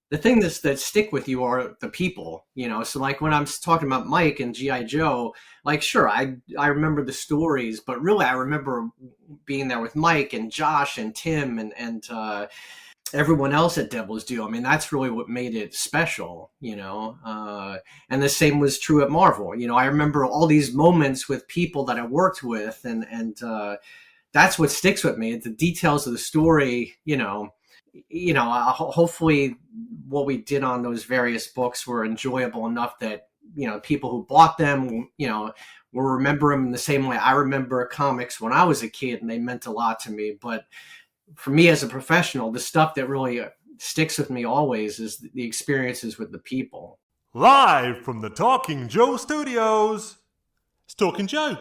the thing that stick with you are the people, So like when I'm talking about Mike and GI Joe, like sure, I remember the stories, but really I remember being there with Mike and Josh and Tim and everyone else at Devils Due. I mean, that's really what made it special, and the same was true at Marvel. I remember all these moments with people that I worked with, and that's what sticks with me. The details of the story, hopefully what we did on those various books were enjoyable enough that, people who bought them, will remember them in the same way I remember comics when I was a kid, and they meant a lot to me. But for me as a professional, the stuff that really sticks with me always is the experiences with the people. Live from the Talking Joe Studios, it's Talking Joe.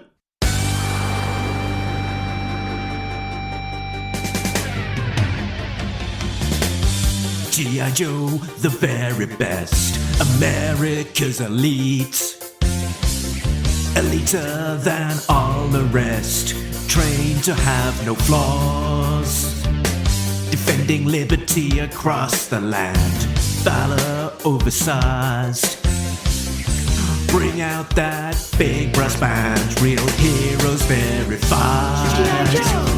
G.I. Joe, the very best, America's elite. Eliter than all the rest, trained to have no flaws. Defending liberty across the land, valor oversized. Bring out that big brass band, real heroes verified.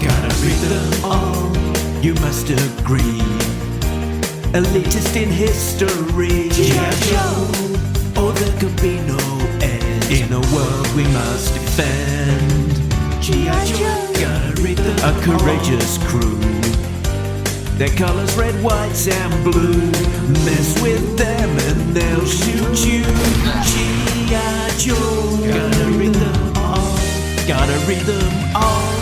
Gotta read them all, you must agree. Elitist in history, G.I. Joe, or there could be no end. In a world we must defend, G.I. Joe, gotta read them all. A courageous crew, their colors red, white and blue. Mess with them and they'll shoot you. G.I. Joe, gotta read them all, gotta read them all.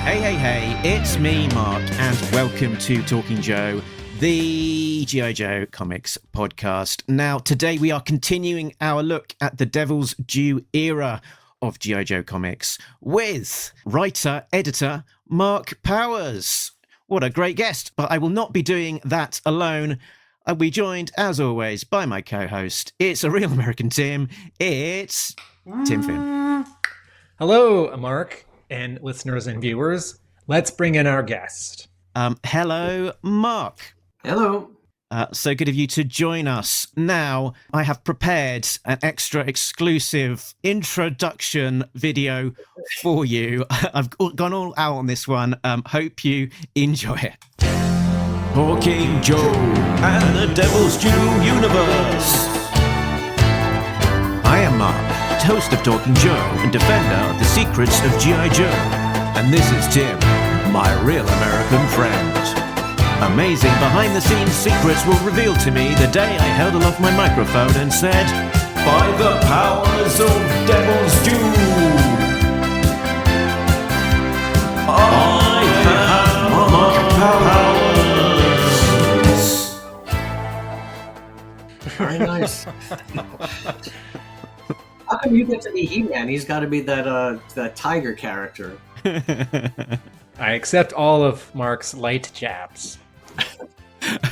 Hey, it's me, Mark, and welcome to Talking Joe, the G.I. Joe comics podcast. Now, today we are continuing our look at the Devils Due era of G.I. Joe comics with writer, editor, Mark Powers. What a great guest, but I will not be doing that alone. I'll be joined, as always, by my co-host. It's a real American Tim. It's Tim Finn. Hello, Mark, and listeners and viewers. Let's bring in our guest. Hello, Mark. Hello. So good of you to join us. Now, I have prepared an extra exclusive introduction video for you. I've gone all out on this one. Hope you enjoy it. Talking Joe and the Devils Due universe. I am Mark, host of Talking Joe and defender of the secrets of G.I. Joe. And this is Tim, my real American friend. Amazing behind-the-scenes secrets were revealed to me the day I held aloft my microphone and said, by the powers of Devils Due, I have Mark Powers. Very nice. How come you get to be He-Man? He's got to be that tiger character. I accept all of Mark's light jabs.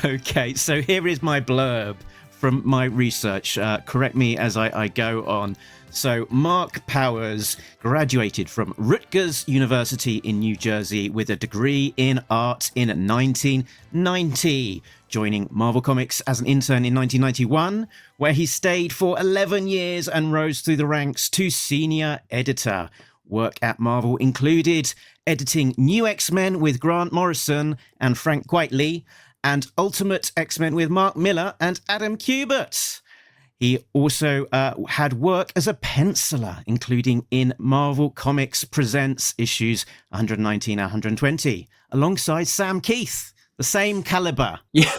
Okay, so here is my blurb from my research. Correct me as I go on. So Mark Powers graduated from Rutgers University in New Jersey with a degree in art in 1990, joining Marvel Comics as an intern in 1991, where he stayed for 11 years and rose through the ranks to senior editor. Work at Marvel included editing New X-Men with Grant Morrison and Frank Quitely, and Ultimate X-Men with Mark Millar and Adam Kubert. He also had work as a penciler, including in Marvel Comics Presents issues 119 and 120, alongside Sam Keith, the same caliber. Yeah,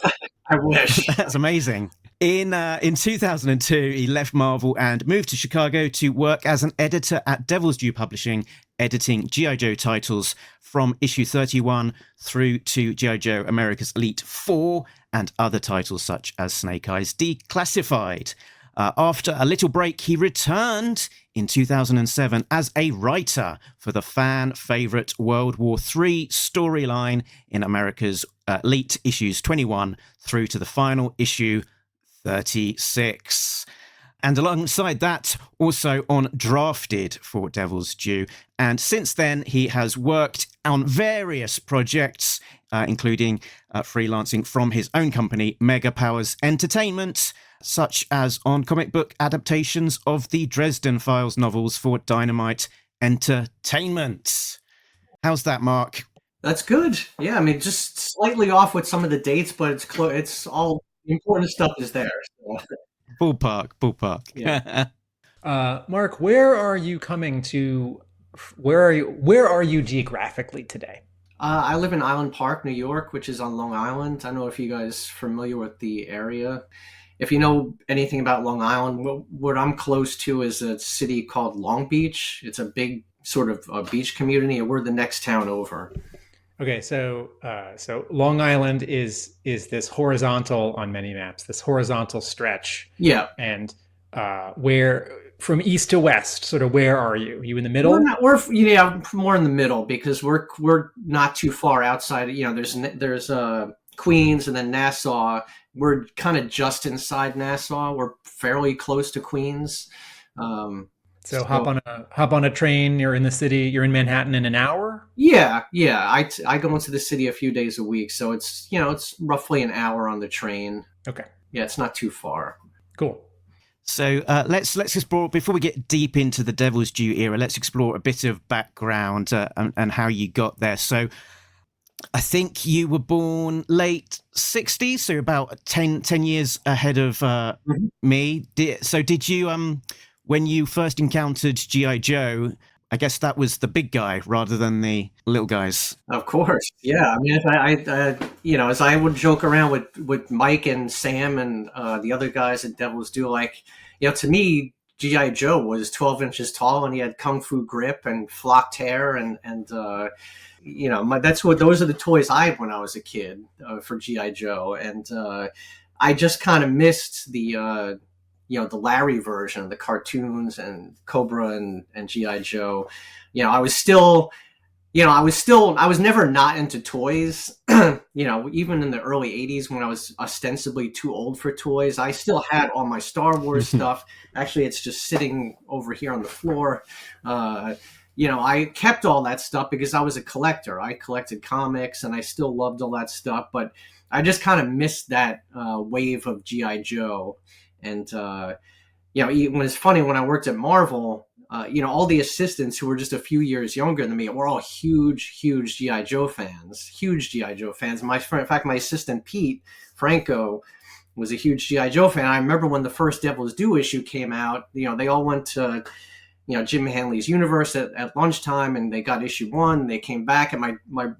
I wish. That's amazing. In 2002, he left Marvel and moved to Chicago to work as an editor at Devils Due Publishing, editing G.I. Joe titles from issue 31 through to G.I. Joe America's Elite 4 and other titles such as Snake Eyes Declassified. After a little break, he returned in 2007 as a writer for the fan-favourite World War III storyline in America's Elite issues 21 through to the final issue 36. And alongside that, also on Drafted for Devils Due. And since then, he has worked on various projects, including freelancing from his own company, Mega Powers Entertainment, such as on comic book adaptations of the Dresden Files novels for Dynamite Entertainment. How's that, Mark? That's good. Yeah, I mean, just slightly off with some of the dates, but it's close. It's all the important stuff is there. So. Ballpark. Yeah. Mark, where are you coming to? Where are you geographically today? I live in Island Park, New York, which is on Long Island. I don't know if you guys are familiar with the area. If you know anything about Long Island, what I'm close to is a city called Long Beach. It's a big sort of beach community, and we're the next town over. Okay, so Long Island is this horizontal on many maps, this horizontal stretch. Yeah, and where from east to west, sort of where are you? Are you in the middle? We're more in the middle because we're not too far outside. You know, there's Queens and then Nassau. We're kind of just inside Nassau. We're fairly close to Queens. So hop on a train. You're in the city. You're in Manhattan in an hour. Yeah. I go into the city a few days a week, so it's roughly an hour on the train. Okay. Yeah, it's not too far. Cool. So let's explore, before we get deep into the Devils Due era, let's explore a bit of background and how you got there. So I think you were born late 60s, so about 10 years ahead of me. Did you, when you first encountered G.I. Joe, I guess that was the big guy rather than the little guys. Of course, yeah. I mean, as I would joke around with Mike and Sam and the other guys at Devils Due, to me, G.I. Joe was 12 inches tall and he had kung fu grip and flocked hair and those are the toys I had when I was a kid for G.I. Joe, and I just kind of missed the the Larry version of the cartoons and Cobra and G.I. Joe. I was never not into toys. Even in the early 80s when I was ostensibly too old for toys, I still had all my Star Wars stuff. Actually, it's just sitting over here on the floor. I kept all that stuff because I was a collector. I collected comics and I still loved all that stuff, but I just kind of missed that wave of G.I. Joe. And, it's funny when I worked at Marvel, all the assistants who were just a few years younger than me were all huge G.I. Joe fans, in fact, my assistant, Pete Franco, was a huge G.I. Joe fan. I remember when the first Devils Due issue came out, they all went to, Jim Hanley's universe at lunchtime and they got issue 1. They came back and my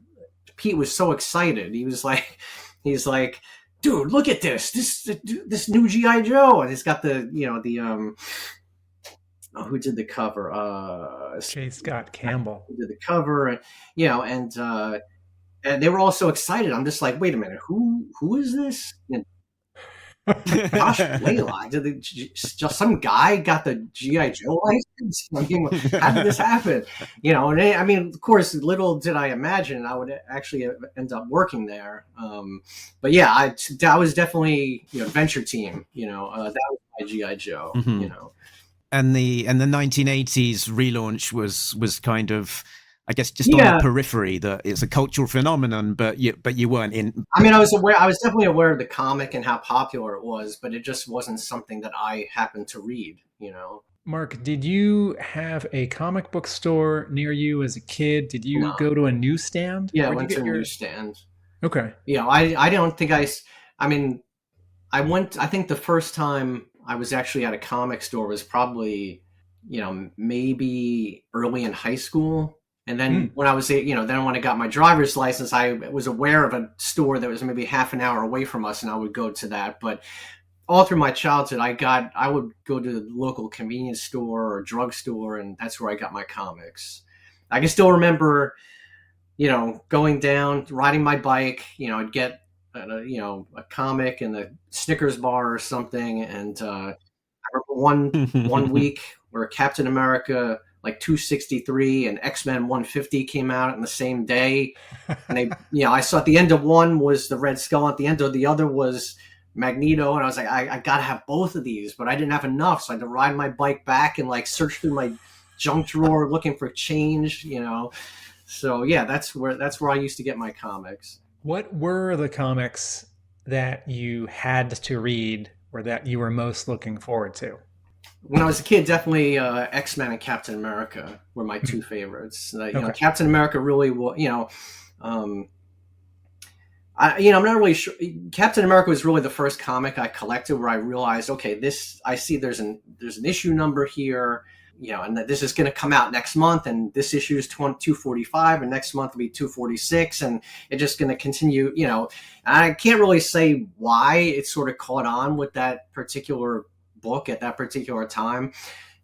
Pete was so excited. He's like, dude, look at this new G.I. Joe. And he's got who did the cover? J. Scott Campbell. Who did the cover? And they were all so excited. I'm just like, wait a minute, who is this? Gosh, Layla, just some guy got the G.I. Joe license? I mean, how did this happen? Of course, little did I imagine I would actually end up working there. But yeah, I was definitely, Adventure Team, that was my G.I. Joe, And the 1980s relaunch was kind of, I guess, just on the periphery, that it's a cultural phenomenon, but you weren't in. I mean, I was definitely aware of the comic and how popular it was, but it just wasn't something that I happened to read, Mark, did you have a comic book store near you as a kid? Did you go to a newsstand? Yeah, I went to a newsstand. Okay. I don't think I went, I think the first time I was actually at a comic store was probably, maybe early in high school. And then when I was, then when I got my driver's license, I was aware of a store that was maybe half an hour away from us, and I would go to that. But all through my childhood, I would go to the local convenience store or drugstore, and that's where I got my comics. I can still remember, going down, riding my bike, I'd get, a comic in the Snickers bar or something. And I remember one week where Captain America, 263 and X-Men 150 came out on the same day. And I saw at the end of one was the Red Skull. At the end of the other was Magneto, and I was like, I gotta have both of these, but I didn't have enough, so I had to ride my bike back and like search through my junk drawer looking for change, you know. So yeah, that's where I used to get my comics. What were the comics that you had to read or that you were most looking forward to? When I was a kid, definitely X-Men and Captain America were my two favorites. You know, Okay. Captain America really, you know, I'm not really sure. Captain America was really the first comic I collected where I realized, okay, I see there's an issue number here, you know, and that this is going to come out next month, and this issue is 245, and next month will be 246, and it's just going to continue, you know. And I can't really say why it sort of caught on with that particular book at that particular time,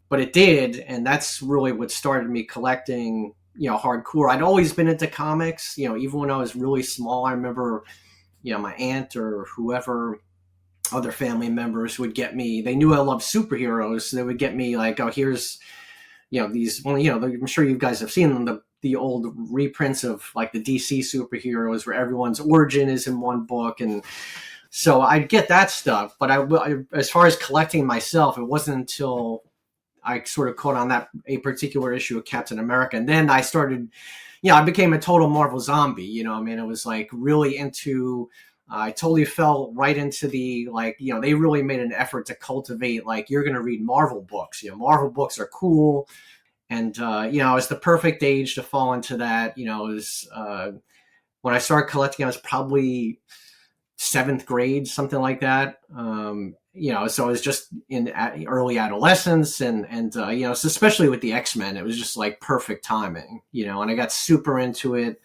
but it did, and that's really what started me collecting, you know, hardcore. I'd always been into comics, you know, even when I was really small. I remember, you know, my aunt or whoever, other family members would get me, they knew I loved superheroes, so they would get me like, oh, here's, you know, these, well, you know, I'm sure you guys have seen them, the old reprints of like the DC superheroes where everyone's origin is in one book. And so I'd get that stuff, but I as far as collecting myself, it wasn't until I sort of caught on a particular issue of Captain America. And then I started, you know, I became a total Marvel zombie, you know. I mean, it was like really into, I totally fell right into the, like, you know, they really made an effort to cultivate, like, you're going to read Marvel books, you know, Marvel books are cool. And, you know, it was the perfect age to fall into that. You know, it was, when I started collecting, I was probably 7th grade, something like that. You know, so it was just in early adolescence, and you know, so especially with the X-Men, it was just like perfect timing, you know, and I got super into it.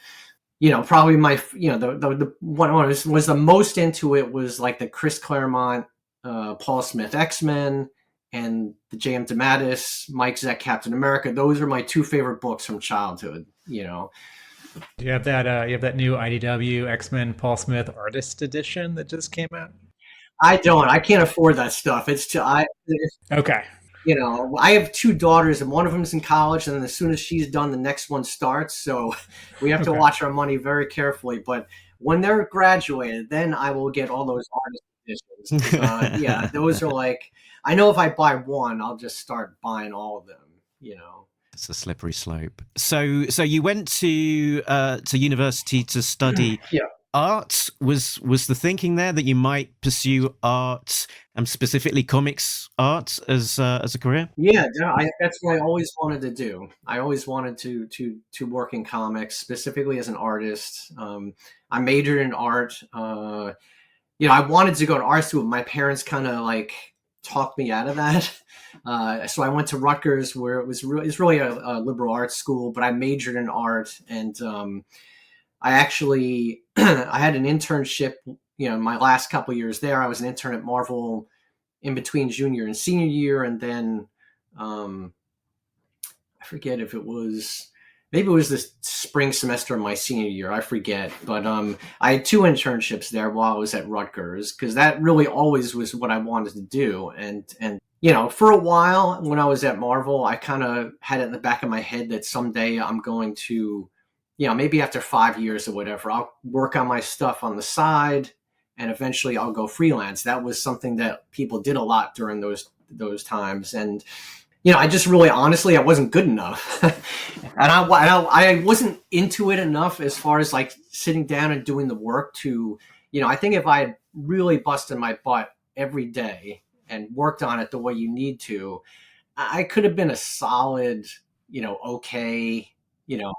You know, probably my, you know, the one I was the most into it was like the Chris Claremont, Paul Smith X-Men, and the J.M. DeMatteis, Mike Zeck Captain America. Those are my two favorite books from childhood, you know. Do you have that? You have that new IDW X-Men Paul Smith Artist Edition that just came out? I don't. I can't afford that stuff. Okay. You know, I have 2 daughters, and one of them's in college, and then as soon as she's done, the next one starts. So we have to Okay. watch our money very carefully. But when they're graduated, then I will get all those artist editions. Yeah, those are like, I know if I buy one, I'll just start buying all of them, you know. It's a slippery slope. So you went to university to study Yeah. art. Was the thinking there that you might pursue art, and specifically comics art, as a career? Yeah, that's what I always wanted to do. I always wanted to work in comics, specifically as an artist. I majored in art. You know, I wanted to go to art school. My parents kind of like talked me out of that. So I went to Rutgers, where it's really a liberal arts school, but I majored in art, and I actually I had an internship. You know, my last couple of years there, I was an intern at Marvel in between junior and senior year, and then I forget if maybe it was the spring semester of my senior year. I forget, but I had 2 internships there while I was at Rutgers, because that really always was what I wanted to do. And you know, for a while when I was at Marvel, I kind of had it in the back of my head that someday I'm going to, you know, maybe after 5 years or whatever, I'll work on my stuff on the side, and eventually I'll go freelance. That was something that people did a lot during those times. And, you know, I just really, honestly, I wasn't good enough. And I wasn't into it enough as far as like sitting down and doing the work to, you know, I think if I had really busted my butt every day and worked on it the way you need to, I could have been a solid, you know, okay, you know,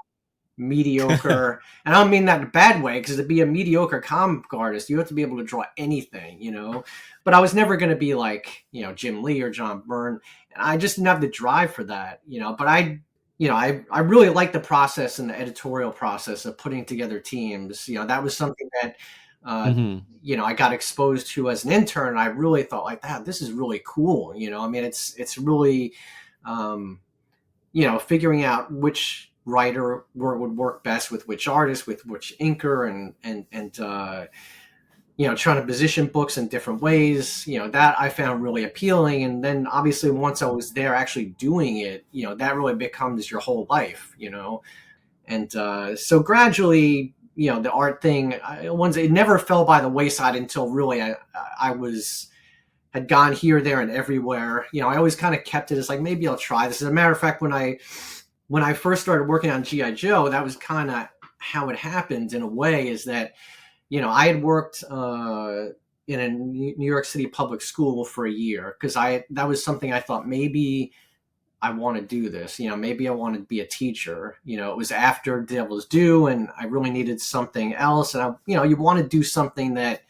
mediocre. And I don't mean that in a bad way, because to be a mediocre comic artist, you have to be able to draw anything, you know. But I was never going to be like, you know, Jim Lee or John Byrne. And I just didn't have the drive for that, you know. But I really like the process and the editorial process of putting together teams. You know, that was something that you know, I got exposed to as an intern. And I really thought like, this is really cool. You know, I mean, it's really, you know, figuring out which writer would work best with which artist, with which inker, and you know, trying to position books in different ways, you know, that I found really appealing. And then obviously once I was there actually doing it, you know, that really becomes your whole life, you know. And so gradually, the art thing, it never fell by the wayside until really I had gone here, there, and everywhere. I always kind of kept it as like, maybe I'll try this. As a matter of fact, when I first started working on G.I. Joe, that was kind of how it happened in a way, is that, I had worked in a New York City public school for a year, because that was something I thought, maybe I want to do this, maybe I want to be a teacher. It was after Devils Due, and I really needed something else. And you want to do something that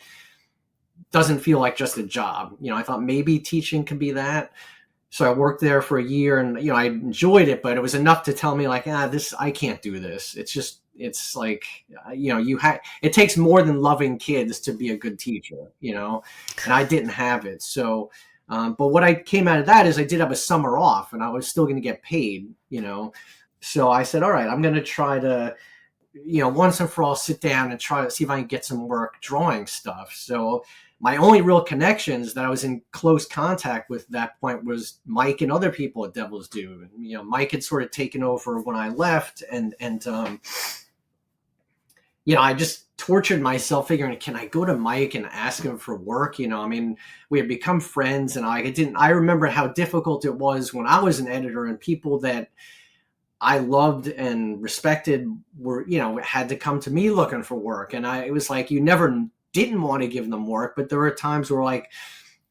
doesn't feel like just a job. I thought maybe teaching could be that. So I worked there for a year, and, I enjoyed it, but it was enough to tell me like, I can't do this. It's like, it takes more than loving kids to be a good teacher, and I didn't have it. So, but what I came out of that is I did have a summer off, and I was still going to get paid, So I said, all right, I'm going to try to, once and for all, sit down and try to see if I can get some work drawing stuff. So my only real connections that I was in close contact with at that point was Mike and other people at Devils Due. Mike had sort of taken over when I left, and I just tortured myself figuring, can I go to Mike and ask him for work? We had become friends, and I remember how difficult it was when I was an editor, and people that I loved and respected were, had to come to me looking for work. And it was like, you never didn't want to give them work, but there were times where, like,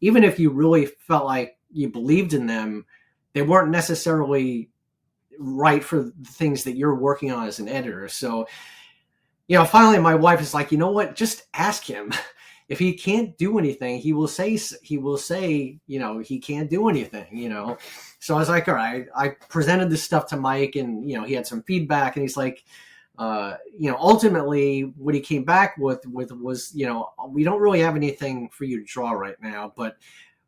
even if you really felt like you believed in them, they weren't necessarily right for the things that you're working on as an editor. So, finally my wife is like, you know what, just ask him. If he can't do anything, he will say, he can't do anything, So I was like, all right, I presented this stuff to Mike, and, he had some feedback, and he's like, ultimately what he came back with was, we don't really have anything for you to draw right now, but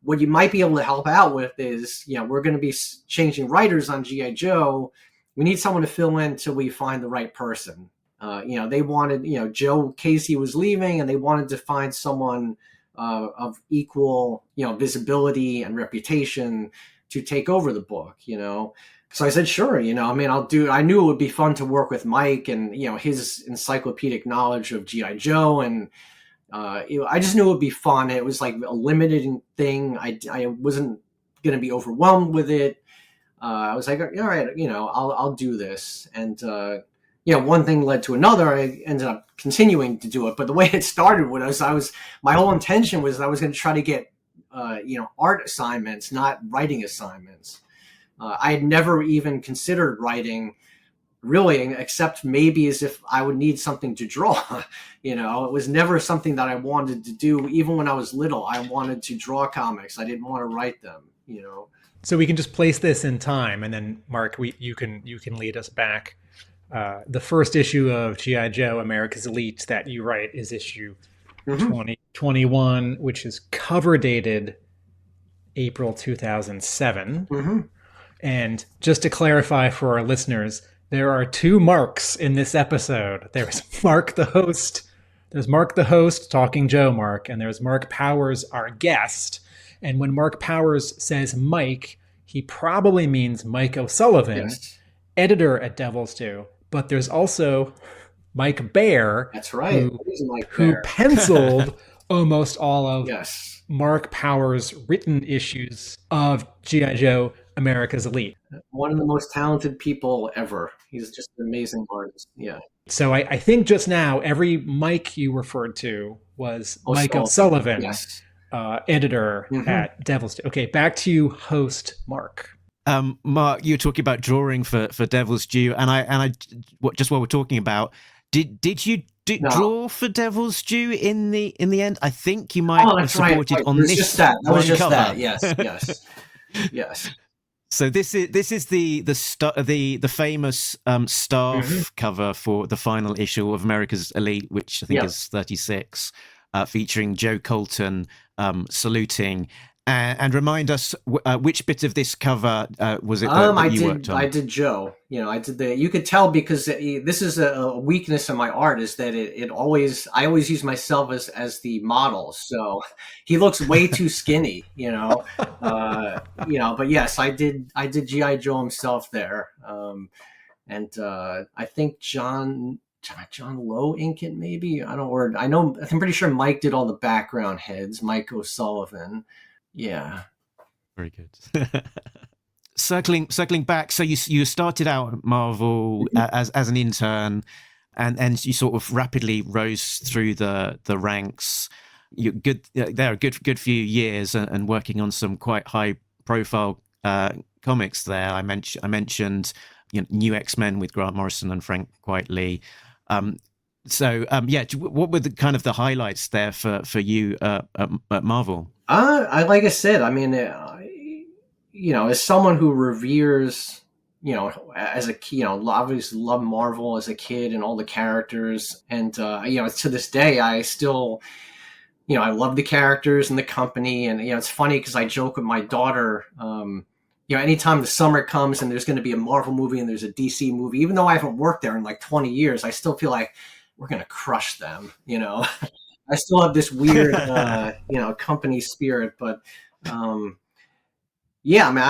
what you might be able to help out with is, we're going to be changing writers on G.I. Joe. We need someone to fill in till we find the right person. They wanted, Joe Casey was leaving, and they wanted to find someone of equal, visibility and reputation to take over the book, So I said, sure, I'll do. I knew it would be fun to work with Mike and, his encyclopedic knowledge of G.I. Joe. And I just knew it would be fun. It was like a limited thing. I wasn't going to be overwhelmed with it. I was like, all right, I'll do this. And, one thing led to another. I ended up continuing to do it. But the way it started was my whole intention was I was going to try to get, art assignments, not writing assignments. I had never even considered writing, really, except maybe as if I would need something to draw. It was never something that I wanted to do. Even when I was little, I wanted to draw comics. I didn't want to write them, So we can just place this in time, and then Mark, you can lead us back. The first issue of G.I. Joe America's Elite that you write is issue 2021, which is cover dated April 2007. Mm-hmm. And just to clarify for our listeners, there are two Marks in this episode. There's Mark the host. There's Mark the host, Talking Joe Mark, and there's Mark Powers, our guest. And when Mark Powers says Mike, he probably means Mike O'Sullivan, Yes. editor at Devils Due. But there's also Mike Baer. That's right. Who penciled almost all of Yes. Mark Powers' written issues of G.I. Joe America's Elite. One of the most talented people ever. He's just an amazing artist. Yeah. So I think just now, every Mike you referred to was Mike O'Sullivan, Yes. Editor at Devils Due. Okay, back to you, host Mark. Mark, you were talking about drawing for Devils Due, and I just while we're talking about, did you draw for Devils Due in the end? I think you might have supported on this. Just that. That was just cover. that. Yes. Yes. So this is the famous staff cover for the final issue of America's Elite, which I think is 36, featuring Joe Colton saluting. And remind us which bit of this cover was it that you worked on? I did Joe. I did you could tell because this is a weakness in my art is that I always use myself as the model. So he looks way too skinny, but yes, I did G.I. Joe himself there. And I think John John Lowe ink it, maybe. I don't. Or I know. I'm pretty sure Mike did all the background heads. Mike O'Sullivan. Yeah. Very good. Circling back, so you started out at Marvel as an intern, and you sort of rapidly rose through the ranks. You good there a good few years and working on some quite high profile comics there. I mentioned New X-Men with Grant Morrison and Frank Quitely. What were the kind of the highlights there for you at Marvel? Like I said, I mean, as someone who reveres, as a obviously loved Marvel as a kid and all the characters, and to this day I still, I love the characters and the company, and it's funny because I joke with my daughter, anytime the summer comes and there's going to be a Marvel movie and there's a DC movie, even though I haven't worked there in like 20 years, I still feel like we're going to crush them, I still have this weird, company spirit, but, yeah, I mean,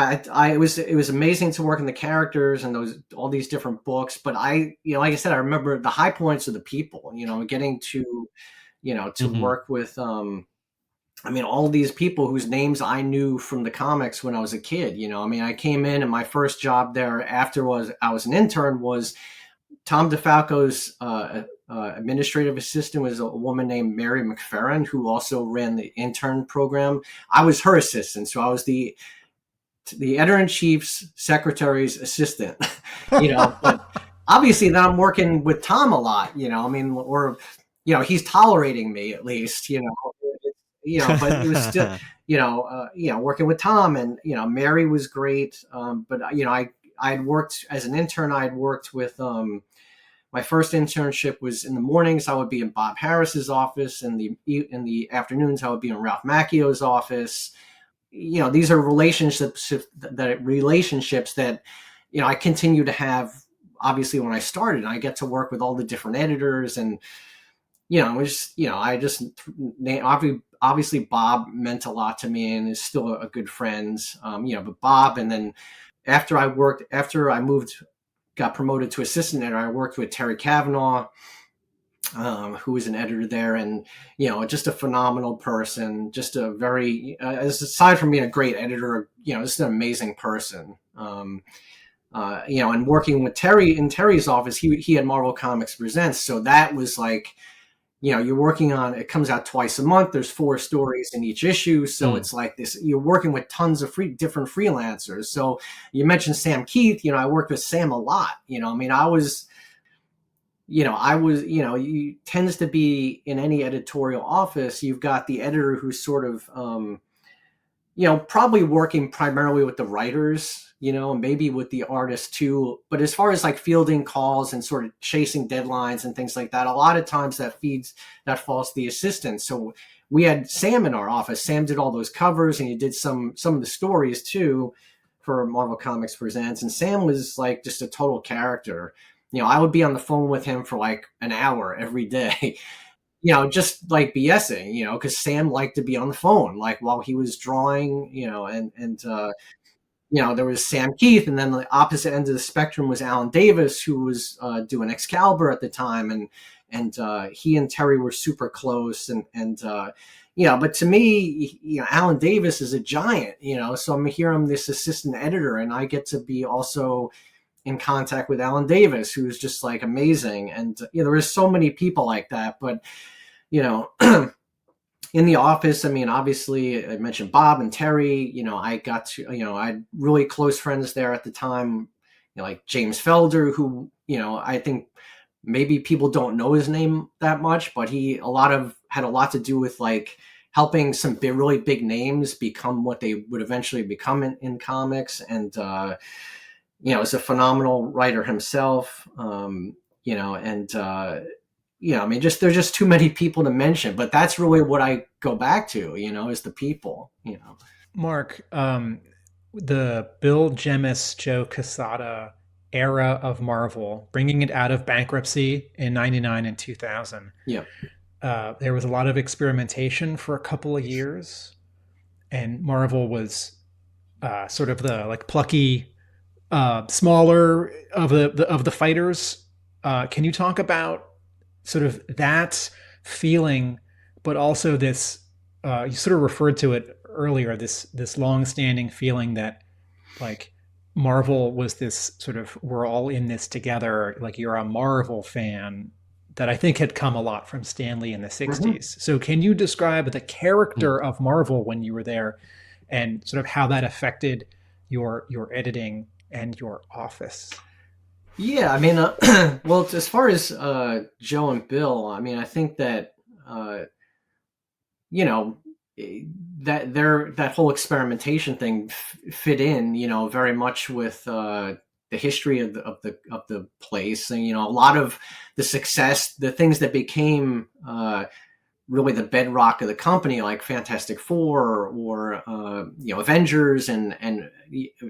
it was amazing to work in the characters and all these different books, but like I said, I remember the high points of the people, getting to, work with, I mean, all these people whose names I knew from the comics when I was a kid. I mean, I came in and my first job there after I was an intern was Tom DeFalco's administrative assistant was a woman named Mary McFerrin, who also ran the intern program. I was her assistant, so I was the editor-in-chief's secretary's assistant. But obviously then I'm working with Tom a lot. I mean, or he's tolerating me at least. But it was still, working with Tom, and Mary was great. But I had worked as an intern. I had worked with my first internship was in the mornings. I would be in Bob Harris's office, and in the afternoons I would be in Ralph Macchio's office. These are relationships that I continue to have. Obviously, when I started, I get to work with all the different editors, and obviously Bob meant a lot to me and is still a good friend. But Bob, and then after I got promoted to assistant editor, I worked with Terry Cavanaugh, who was an editor there, and just a phenomenal person, just a very aside from being a great editor, just an amazing person. And working with Terry in Terry's office, he had Marvel Comics Presents, so that was like, you're working on, it comes out twice a month. There's 4 stories in each issue. So it's like this, you're working with tons of different freelancers. So you mentioned Sam Keith, I worked with Sam a lot, I mean, you tends to be in any editorial office, you've got the editor who's sort of, probably working primarily with the writers, maybe with the artists too. But as far as like fielding calls and sort of chasing deadlines and things like that, a lot of times that falls to the assistant. So we had Sam in our office. Sam did all those covers, and he did some of the stories too for Marvel Comics Presents. And Sam was like just a total character. I would be on the phone with him for like an hour every day. Just like BSing, because Sam liked to be on the phone, like while he was drawing, there was Sam Keith, and then the opposite end of the spectrum was Alan Davis, who was doing Excalibur at the time, and he and Terry were super close, but to me, Alan Davis is a giant, so I'm this assistant editor, and I get to be also in contact with Alan Davis, who's just like amazing, and there is so many people like that, but in the office, I mean, obviously I mentioned Bob and Terry, I got to, I had really close friends there at the time, like James Felder, who, I think maybe people don't know his name that much, but he had a lot to do with like helping some really big names become what they would eventually become in comics. And, is a phenomenal writer himself, I mean, there's just too many people to mention, but that's really what I go back to, is the people, Mark, the Bill Jemas, Joe Quesada era of Marvel, bringing it out of bankruptcy in 99 and 2000. Yeah. There was a lot of experimentation for a couple of years, and Marvel was sort of the like plucky, smaller of the fighters Can you talk about sort of that feeling, but also this? You sort of referred to it earlier. This long-standing feeling that like Marvel was this sort of we're all in this together. Like you're a Marvel fan that I think had come a lot from Stan Lee in the Mhm. 60s. So can you describe the character of Marvel when you were there and sort of how that affected your editing and your office? Yeah, I mean, well, as far as Joe and Bill, I mean, I think that uh, you know that whole experimentation thing fit in, very much with the history of the place, and a lot of the success, the things that became really the bedrock of the company, like Fantastic Four or Avengers and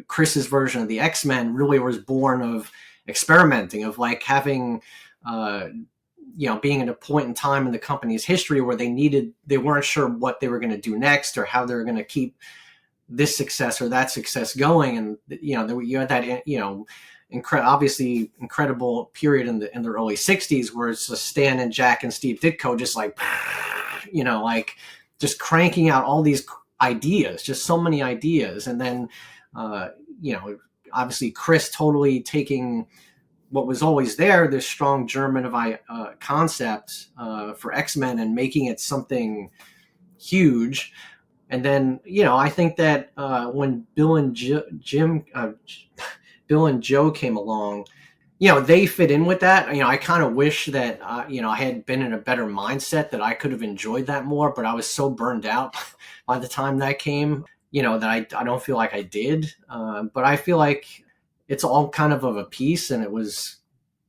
Chris's version of the X-Men, really was born of experimenting, of like having uh, being at a point in time in the company's history where they weren't sure what they were going to do next or how they were going to keep this success or that success going. And you had that obviously incredible period in the early 60s where it's just Stan and Jack and Steve Ditko just like like just cranking out all these ideas, just so many ideas. And then obviously Chris totally taking what was always there, this strong German of concept for X-Men, and making it something huge. And then, I think that when Bill and Bill and Joe came along, they fit in with that. I kind of wish that, I had been in a better mindset, that I could have enjoyed that more, but I was so burned out by the time that came, that I don't feel like I did. But I feel like it's all kind of a piece. And it was,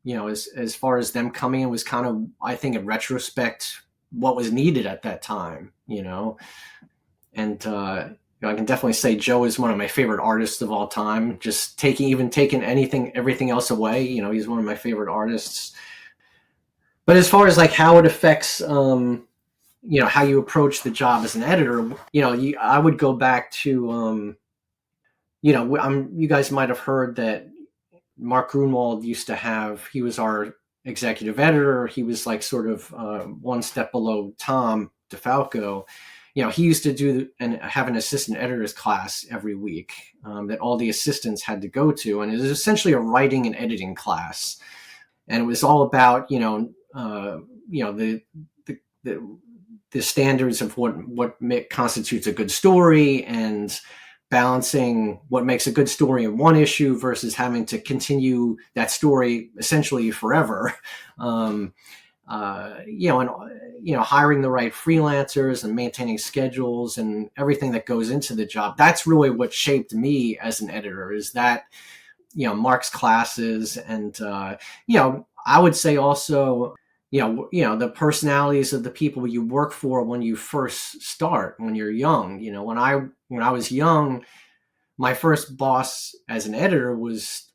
as far as them coming, it was kind of, I think in retrospect, what was needed at that time, and I can definitely say Joe is one of my favorite artists of all time. Just taking everything else away, he's one of my favorite artists. But as far as like how it affects, how you approach the job as an editor, I would go back to, you guys might have heard that Mark Grunwald he was our executive editor. He was like sort of one step below Tom DeFalco. He used to do and have an assistant editor's class every week that all the assistants had to go to. And it was essentially a writing and editing class. And it was all about, the standards of what constitutes a good story, and balancing what makes a good story in one issue versus having to continue that story essentially forever. And hiring the right freelancers and maintaining schedules and everything that goes into the job. That's really what shaped me as an editor, is that, Mark's classes. And, I would say also, the personalities of the people you work for when you first start, when you're young. When I was young, my first boss as an editor was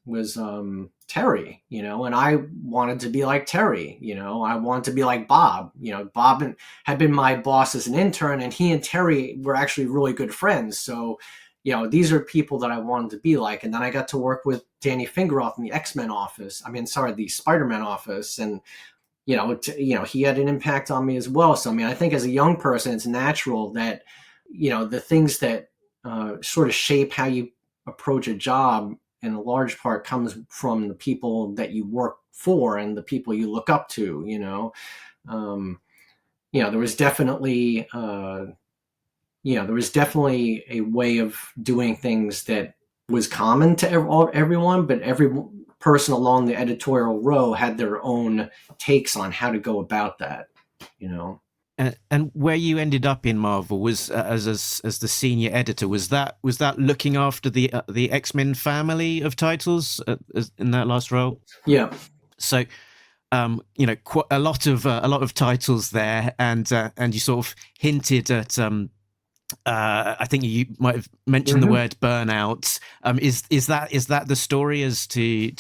Terry, and I wanted to be like Terry. I wanted to be like Bob. Bob had been my boss as an intern, and he and Terry were actually really good friends. So, these are people that I wanted to be like. And then I got to work with Danny Fingeroth in the X-Men office. The Spider-Man office. And, he had an impact on me as well. So, I think as a young person, it's natural that, the things that sort of shape how you approach a job in a large part comes from the people that you work for and the people you look up to. There was definitely a way of doing things that was common to everyone, but every person along the editorial row had their own takes on how to go about that. And where you ended up in Marvel was as the senior editor. Was that looking after the X-Men family of titles in that last role? Yeah. So, quite a lot of titles there, and you sort of hinted at. I think you might have mentioned the word burnout. Is that the story as to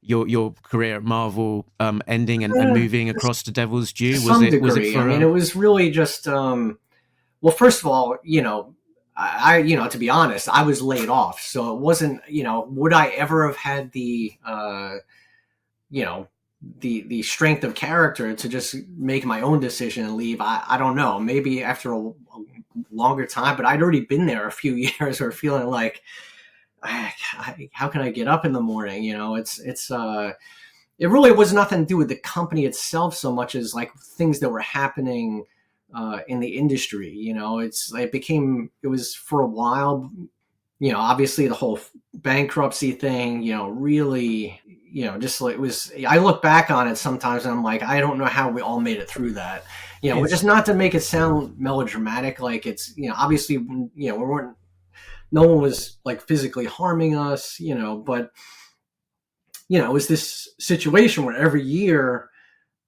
your career at Marvel ending and moving across to Devils Due? Was it for it was really just well, first of all, I to be honest, I was laid off, so it wasn't, would I ever have had the you know, the strength of character to just make my own decision and leave. I don't know, maybe after a longer time, but I'd already been there a few years or feeling like, how can I get up in the morning? You know, it really was nothing to do with the company itself so much as like things that were happening in the industry. You know, it was for a while, you know, obviously the whole bankruptcy thing, you know, really, you know, just like I look back on it sometimes and I'm like, I don't know how we all made it through that. You know, just not to make it sound melodramatic, like it's, you know, obviously, you know, no one was like physically harming us, you know, but, you know, it was this situation where every year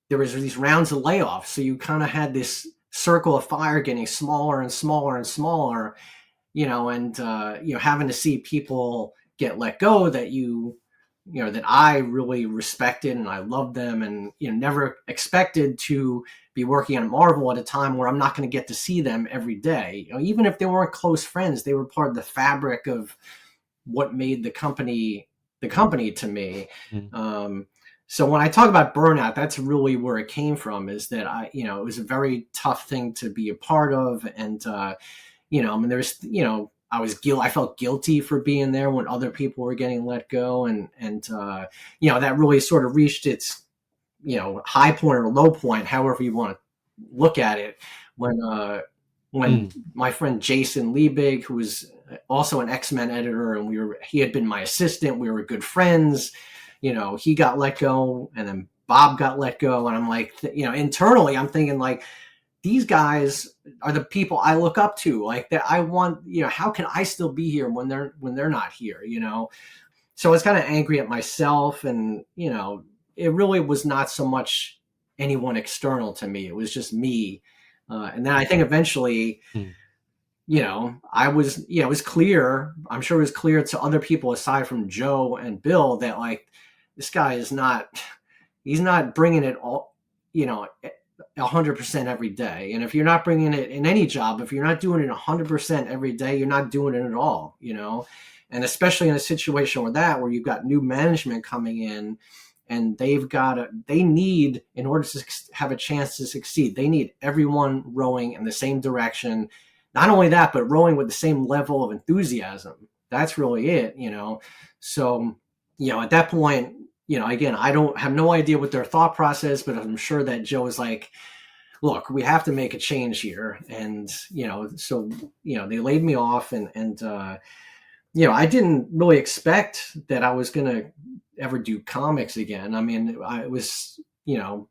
there was these rounds of layoffs. So you kind of had this circle of fire getting smaller and smaller and smaller, you know, and, you know, having to see people get let go that that I really respected and I loved them, and, you know, never expected to be working at Marvel at a time where I'm not going to get to see them every day. You know, even if they weren't close friends, they were part of the fabric of what made the company to me. So when I talk about burnout, that's really where it came from, is that you know, it was a very tough thing to be a part of. And, you know, I mean, there's, you know, I felt guilty for being there when other people were getting let go. And you know, that really sort of reached its, you know, high point or low point, however you want to look at it, when my friend Jason Liebig, who was also an X-Men editor, and he had been my assistant, we were good friends, you know, he got let go, and then Bob got let go. And I'm like, you know, internally I'm thinking like, these guys are the people I look up to, like that I want, you know, how can I still be here when they're not here, you know? So I was kind of angry at myself, and, you know, it really was not so much anyone external to me. It was just me. And then I think eventually, you know, it was clear, I'm sure it was clear to other people aside from Joe and Bill that like, this guy he's not bringing it all, you know, 100% every day. And if you're not bringing it in any job, if you're not doing it 100% every day, you're not doing it at all, you know? And especially in a situation where you've got new management coming in, and they need, in order to have a chance to succeed, they need everyone rowing in the same direction. Not only that, but rowing with the same level of enthusiasm. That's really it, you know? So, you know, at that point, you know, again, I don't have no idea what their thought process, but I'm sure that Joe is like, look, we have to make a change here. And, you know, so, you know, they laid me off, and you know, I didn't really expect that I was going to ever do comics again. I mean, it was, you know,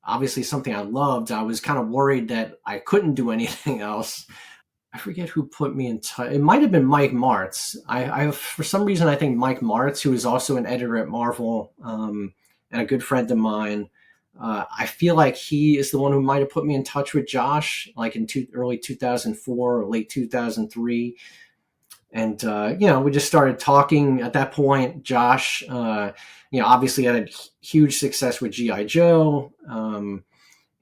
obviously something I loved. I was kind of worried that I couldn't do anything else. I forget who put me in touch. It might have been Mike Martz. I for some reason, I think Mike Martz, who is also an editor at Marvel, and a good friend of mine, I feel like he is the one who might have put me in touch with Josh, like in early 2004 or late 2003. And, you know, we just started talking at that point. Josh, you know, obviously had a huge success with G.I. Joe.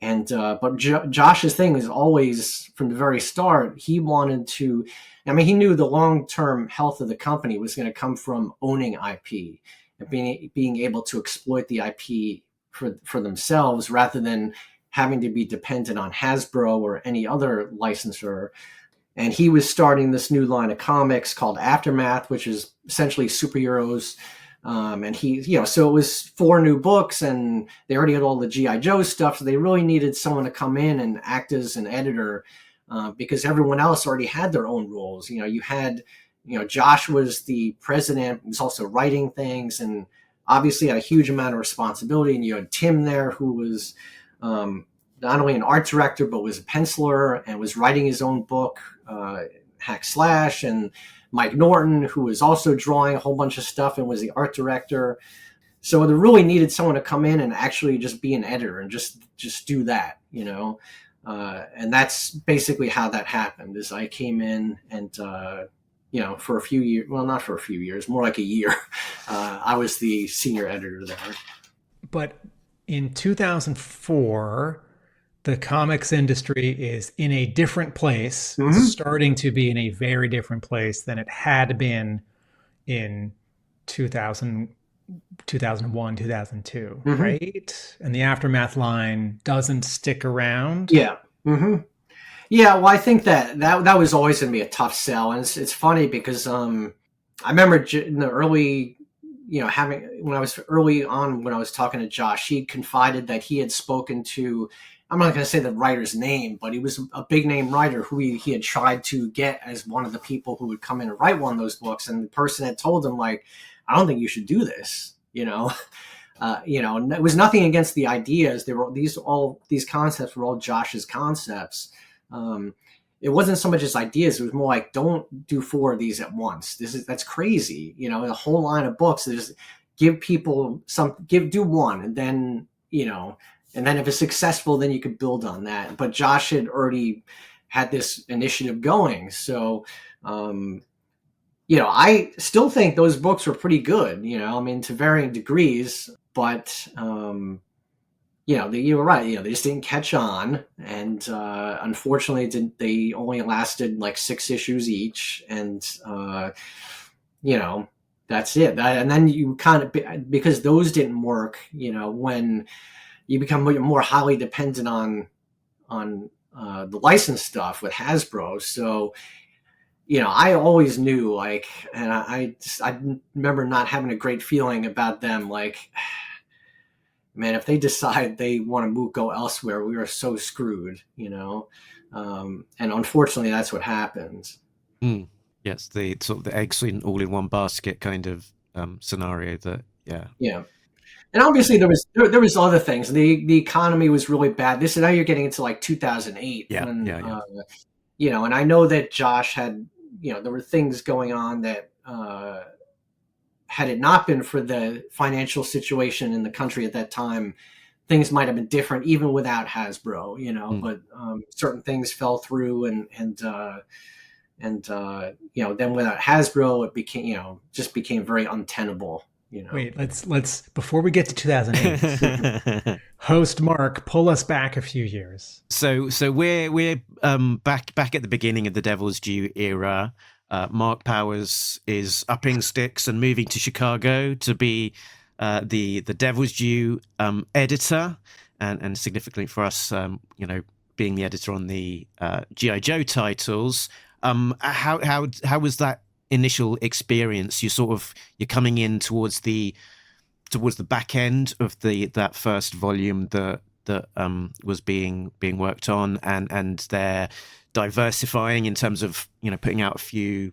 But Josh's thing was always, from the very start, he wanted to, I mean, he knew the long-term health of the company was going to come from owning IP and being able to exploit the IP for themselves, rather than having to be dependent on Hasbro or any other licensor. And he was starting this new line of comics called Aftermath, which is essentially superheroes. And he, you know, so it was 4 new books, and they already had all the G.I. Joe stuff. So they really needed someone to come in and act as an editor, because everyone else already had their own roles. You know, Josh was the president, was also writing things, and obviously had a huge amount of responsibility. And you had Tim there, who was, not only an art director, but was a penciler and was writing his own book, Hack Slash, and Mike Norton, who was also drawing a whole bunch of stuff and was the art director. So they really needed someone to come in and actually just be an editor and just do that, you know? And that's basically how that happened, is I came in and, you know, for a few years, well, not for a few years, more like a year, I was the senior editor there. But in 2004, the comics industry is in a different place, starting to be in a very different place than it had been in 2000, 2001, 2002, Mhm. right? And the Aftermath line doesn't stick around. Yeah. Hmm. Yeah, well, I think that was always going to be a tough sell, and it's funny because I remember in the early, having when I was early on when I was talking to Josh, he confided that he had spoken to. I'm not going to say the writer's name, but he was a big name writer who he had tried to get as one of the people who would come in and write one of those books, and the person had told him like, I don't think you should do this, and it was nothing against the ideas. They were all these concepts were all Josh's concepts. Um, it wasn't so much as ideas. It was more like, don't do 4 of these at once. That's crazy. A whole line of books. Just give people do one, and then if it's successful, then you could build on that. But Josh had already had this initiative going, so. I still think those books were pretty good, to varying degrees, but, you were right. They just didn't catch on. And, unfortunately, they only lasted like 6 issues each. And, that's it. And then you kind of, because those didn't work, when you become more highly dependent on the license stuff with Hasbro. So, I always knew, like, and I remember not having a great feeling about them. Like, man, if they decide they want to go elsewhere, we are so screwed, And unfortunately, that's what happens. Yes, the sort of the eggs in all in one basket kind of scenario. Yeah. And obviously there was other things. The economy was really bad. Now you're getting into like 2008. Yeah. And I know that Josh had. There were things going on that had it not been for the financial situation in the country at that time, things might have been different even without Hasbro, but certain things fell through and then without Hasbro, it became, just became very untenable. Wait, let's before we get to 2008, host Mark, pull us back a few years. So we're back at the beginning of the Devils Due era. Mark Powers is upping sticks and moving to Chicago to be the Devils Due editor, and significantly for us, being the editor on the G.I. Joe titles. How was that initial experience? You're coming in towards the back end of that first volume that was being worked on, and they're diversifying in terms of putting out a few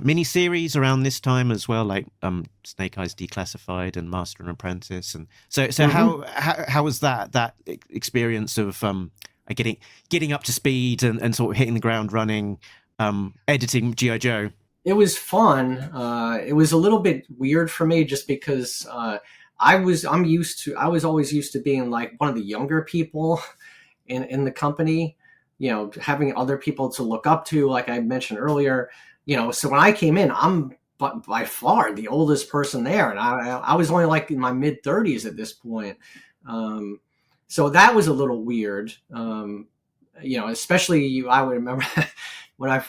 mini series around this time as well, like Snake Eyes Declassified and Master and Apprentice. And so how was that experience of getting up to speed and sort of hitting the ground running, editing G.I. Joe? It was fun. It was a little bit weird for me just because I was always used to being like one of the younger people in the company, having other people to look up to, like I mentioned earlier, so when I came in, I'm by far the oldest person there. And I was only like in my mid 30s at this point. So that was a little weird. Especially I would remember when I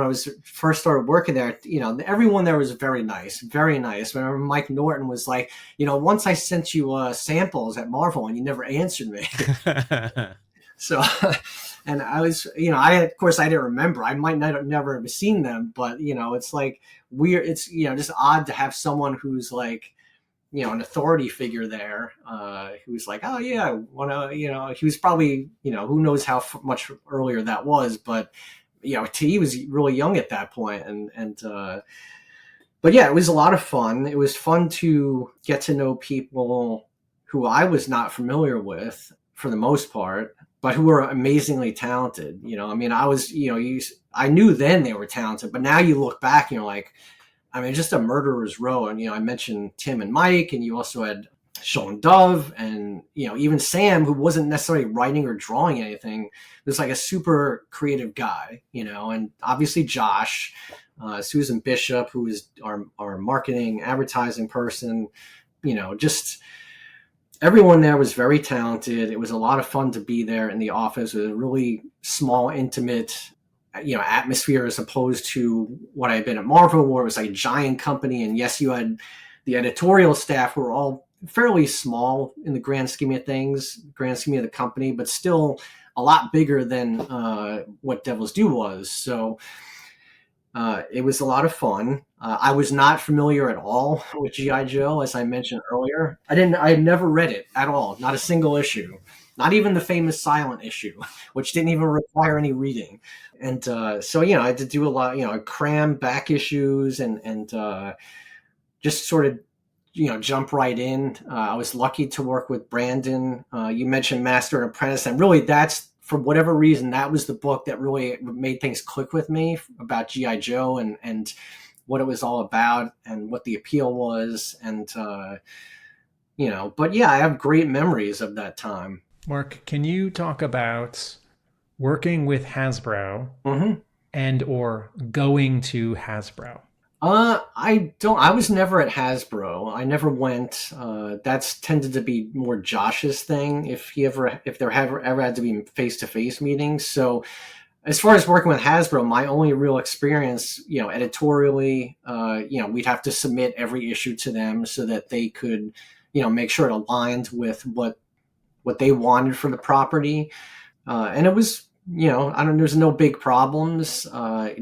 was first started working there, everyone there was very nice, very nice. I remember Mike Norton was like, once I sent you samples at Marvel and you never answered me. So, and I was, of course I didn't remember. I might not have never have seen them, but it's like weird. It's just odd to have someone who's like, an authority figure there, who's like, oh yeah, he was probably, who knows how much earlier that was, but he was really young at that point, but yeah, it was a lot of fun. It was fun to get to know people who I was not familiar with for the most part, but who were amazingly talented. I knew then they were talented, but now you look back and you're like, just a murderer's row. And, I mentioned Tim and Mike, and you also had Sean Dove and, even Sam, who wasn't necessarily writing or drawing anything, was like a super creative guy, and obviously Josh, Susan Bishop, who is our marketing advertising person, just everyone there was very talented. It was a lot of fun to be there in the office. It was a really small, intimate, atmosphere as opposed to what I had been at Marvel, where it was like a giant company. And yes, you had the editorial staff were all fairly small in the grand scheme of things, grand scheme of the company, but still a lot bigger than what Devils Due was. So it was a lot of fun. I was not familiar at all with G.I. Joe, as I mentioned earlier. I had never read it at all, not a single issue, not even the famous silent issue, which didn't even require any reading. And so, I had to do a lot, cram back issues and just sort of, jump right in. I was lucky to work with Brandon. You mentioned Master and Apprentice, and really that's, for whatever reason, that was the book that really made things click with me about G.I. Joe and what it was all about and what the appeal was. And, but yeah, I have great memories of that time. Mark, can you talk about working with Hasbro and or going to Hasbro? I was never at Hasbro. I never went. That's tended to be more Josh's thing if there ever had to be face-to-face meetings. So as far as working with Hasbro, my only real experience, editorially, we'd have to submit every issue to them so that they could, make sure it aligned with what they wanted for the property. And it was, there's no big problems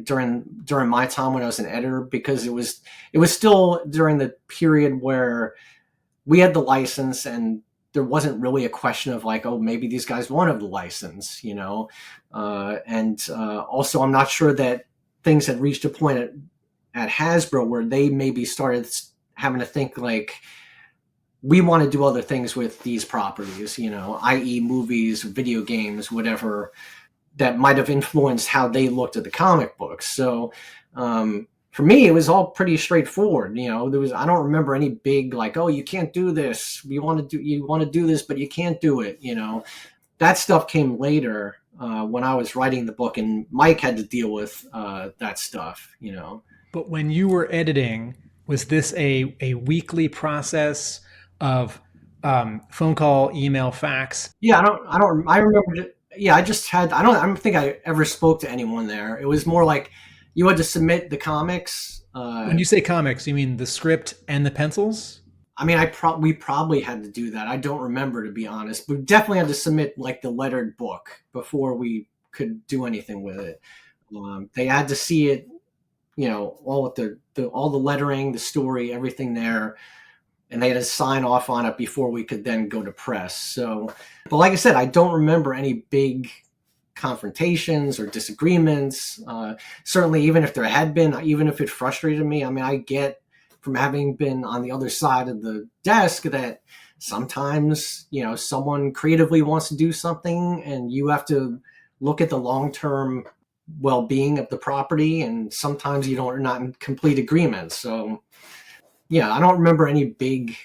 during my time when I was an editor, because it was still during the period where we had the license and there wasn't really a question of like, oh, maybe these guys wanted the license, and also I'm not sure that things had reached a point at Hasbro where they maybe started having to think like, we want to do other things with these properties, i.e. movies, video games, whatever, that might have influenced how they looked at the comic books. So for me, it was all pretty straightforward. I don't remember any big like, oh, you can't do this. You want to do this, but you can't do it. That stuff came later when I was writing the book, and Mike had to deal with that stuff. But when you were editing, was this a weekly process of phone call, email, fax? Yeah, I remember. Yeah, I don't think I ever spoke to anyone there. It was more like you had to submit the comics. When you say comics, you mean the script and the pencils? I mean, we probably had to do that. I don't remember, to be honest. We definitely had to submit like the lettered book before we could do anything with it. They had to see it, all with all the lettering, the story, everything there. And they had to sign off on it before we could then go to press. So, but like I said, I don't remember any big confrontations or disagreements. Certainly, even if there had been, even if it frustrated me, I mean, I get from having been on the other side of the desk that sometimes, someone creatively wants to do something and you have to look at the long-term well-being of the property. And sometimes you're not in complete agreement. So, yeah, I don't remember any big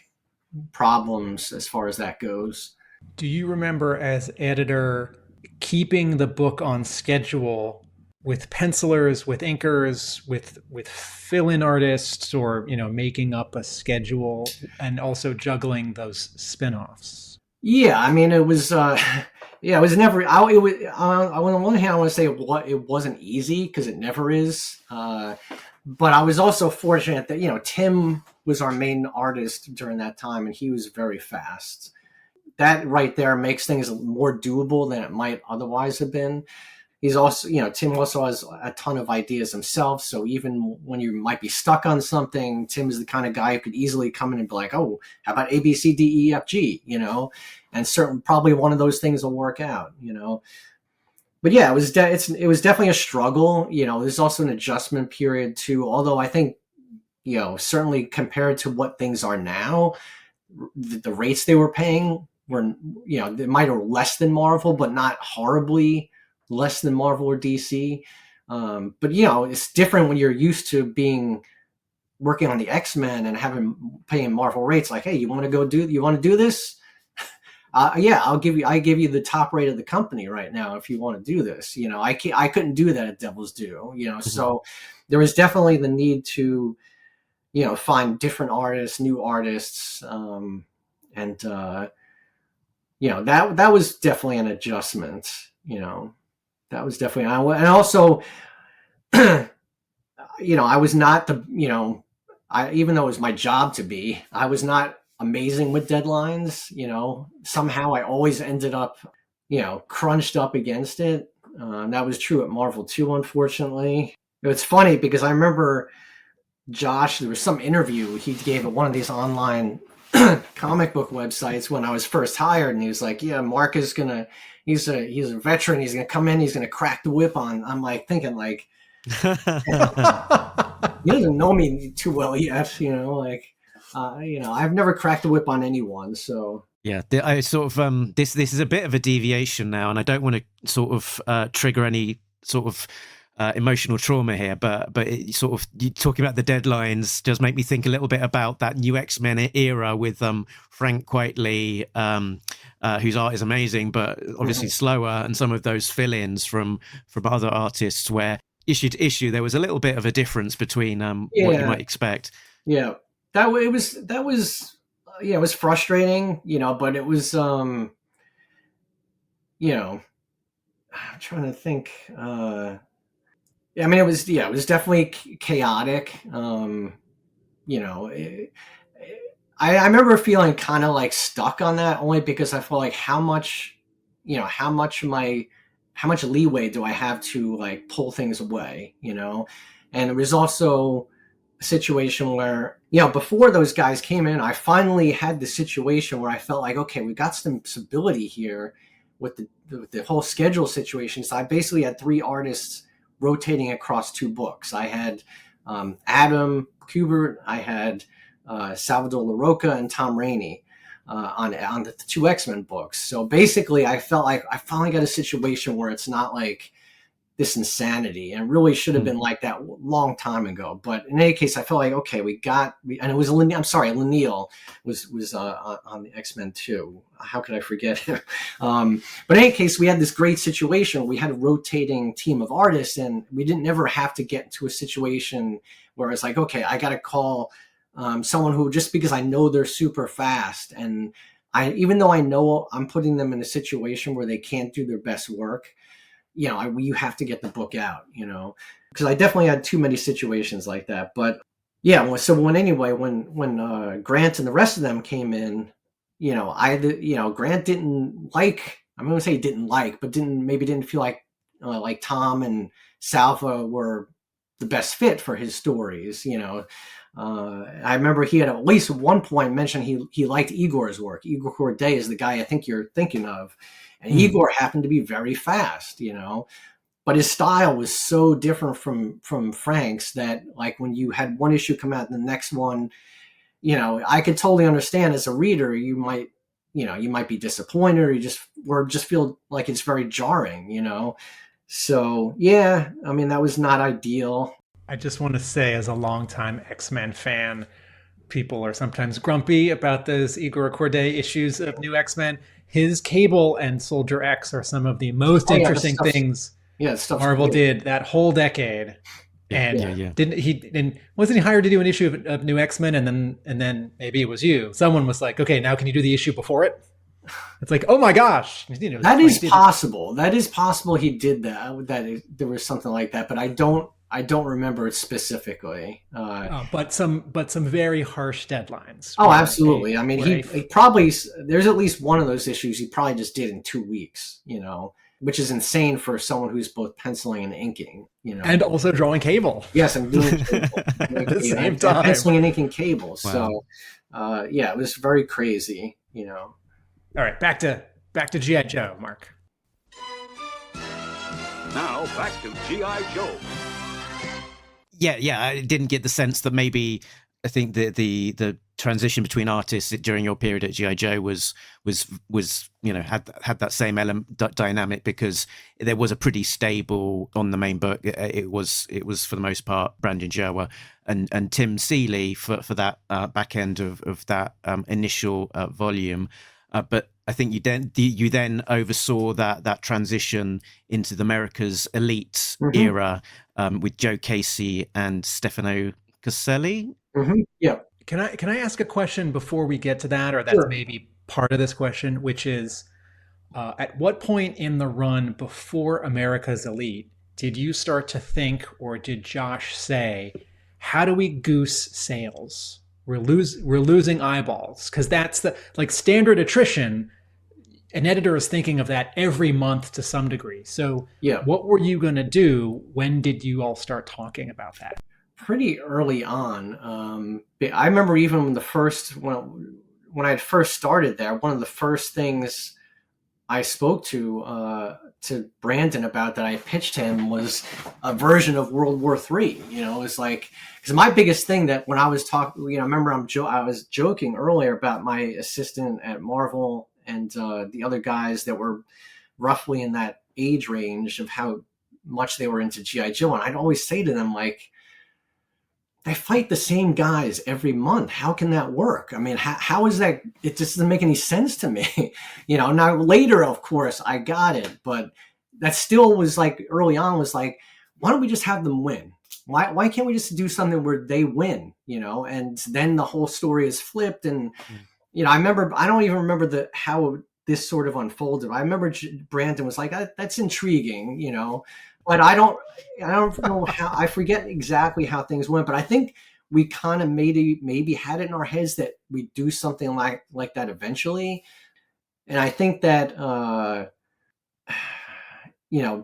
problems as far as that goes. Do you remember as editor keeping the book on schedule with pencilers, with inkers, with fill-in artists, or making up a schedule, and also juggling those spin-offs? Yeah, I mean, it was it was never. On the one hand, I want to say it wasn't easy, because it never is. But I was also fortunate that Tim was our main artist during that time, and he was very fast. That right there makes things more doable than it might otherwise have been. He's also, Tim also has a ton of ideas himself. So even when you might be stuck on something, Tim's the kind of guy who could easily come in and be like, oh, how about A, B, C, D, E, F, G, and certainly probably one of those things will work out, But yeah, it was definitely a struggle. There's also an adjustment period too. Although I think, certainly compared to what things are now, the rates they were paying were, they might have less than Marvel, but not horribly less than Marvel or DC. But it's different when you're used to working on the X-Men and paying Marvel rates. Like, hey, you want to do this? Yeah, I give you the top rate of the company right now if you want to do this. I couldn't do that at Devils Due. So there was definitely the need to, find different artists, new artists, and that was definitely an adjustment. That was definitely, and also, I was not even though it was my job to be, I was not amazing with deadlines. Somehow I always ended up, crunched up against it. And that was true at Marvel too, unfortunately. It's funny because I remember Josh, there was some interview he gave at one of these online comic book websites when I was first hired, and he was like, yeah, Mark is gonna, he's a veteran, he's gonna come in, he's gonna crack the whip on. I'm like thinking like, he doesn't know me too well yet, I've never cracked the whip on anyone, so. Yeah, I sort of this is a bit of a deviation now, and I don't want to sort of trigger any sort of emotional trauma here, but it sort of, you talking about the deadlines does make me think a little bit about that new X-Men era with Frank Quitely, whose art is amazing, but obviously slower, and some of those fill-ins from other artists where issue to issue there was a little bit of a difference between what you might expect. Yeah, that was it was frustrating, but it was I'm trying to think. It was definitely chaotic. I remember feeling kind of like stuck on that, only because I felt like how much leeway do I have to like pull things away, and it was also a situation where, before those guys came in, I finally had the situation where I felt like, okay, we got some stability here with the whole schedule situation. So I basically had 3 artists rotating across 2 books. I had Adam Kubert, I had Salvador LaRocca, and Tom Rainey on the 2 X-Men books. So basically, I felt like I finally got a situation where it's not like this insanity, and it really should have been like that long time ago. But in any case, I felt like, okay, and it was Laniel was on the X-Men too. How could I forget him? But in any case, we had this great situation. We had a rotating team of artists, and we didn't ever have to get into a situation where it's like, okay, I got to call someone who, just because I know they're super fast, and even though I know I'm putting them in a situation where they can't do their best work, you have to get the book out, because I definitely had too many situations like that. But yeah, so when Grant and the rest of them came in, Grant didn't like, I'm going to say didn't like, but didn't feel like Tom and Salva were the best fit for his stories. I remember he had at least at one point mentioned he liked Igor's work. Igor Corday is the guy I think you're thinking of. And Igor happened to be very fast, but his style was so different from Frank's that, like, when you had one issue come out and the next one, I could totally understand as a reader, you might be disappointed, or just feel like it's very jarring, So yeah, that was not ideal. I just want to say, as a longtime X-Men fan, people are sometimes grumpy about those Igor Corday issues of New X-Men. His Cable and Soldier X are some of the most interesting things Marvel did that whole decade. And wasn't he hired to do an issue of New X-Men, and then maybe it was you. Someone was like, okay, now can you do the issue before it? It's like, oh my gosh. That is possible. That is possible he did that there was something like that, but I don't remember it specifically. But some very harsh deadlines. Oh, absolutely. He probably, there's at least one of those issues he probably just did in 2 weeks, which is insane for someone who's both penciling and inking, And also drawing Cable. Yes, I'm doing Cable. At the same time. Penciling and inking Cable. Wow. So, it was very crazy, All right, back to G.I. Joe, Mark. Now back to G.I. Joe. Yeah, I didn't get the sense that maybe, I think the transition between artists during your period at G.I. Joe was had that same dynamic, because there was a pretty stable on the main book. It was for the most part Brandon Joa and Tim Seeley for that back end of that initial volume. But I think you then oversaw that transition into the America's Elite era with Joe Casey and Stefano Caselli. Yeah. Can I ask a question before we get to that, or that's maybe part of this question, which is, at what point in the run before America's Elite did you start to think, or did Josh say, how do we goose sales? We're losing eyeballs, because that's the like standard attrition. An editor is thinking of that every month to some degree. So Yeah. what were you going to do? When did you all start talking about that? Pretty early on. I remember even when I had first started there, one of the first things I spoke to Brandon about that I pitched him was a version of World War III. It's like, because my biggest thing that when I was talking, remember I was joking earlier about my assistant at Marvel and the other guys that were roughly in that age range of how much they were into G.I. Joe. And I'd always say to them, like, they fight the same guys every month. How can that work? I mean, how is that? It just doesn't make any sense to me. Now later, of course, I got it, but that still was like early on was like, why don't we just have them win? Why can't we just do something where they win, and then the whole story is flipped. And, I don't even remember how this sort of unfolded. I remember Brandon was like, that's intriguing, but I don't know how. I forget exactly how things went, but I think we kind of maybe had it in our heads that we do something like that eventually. And I think that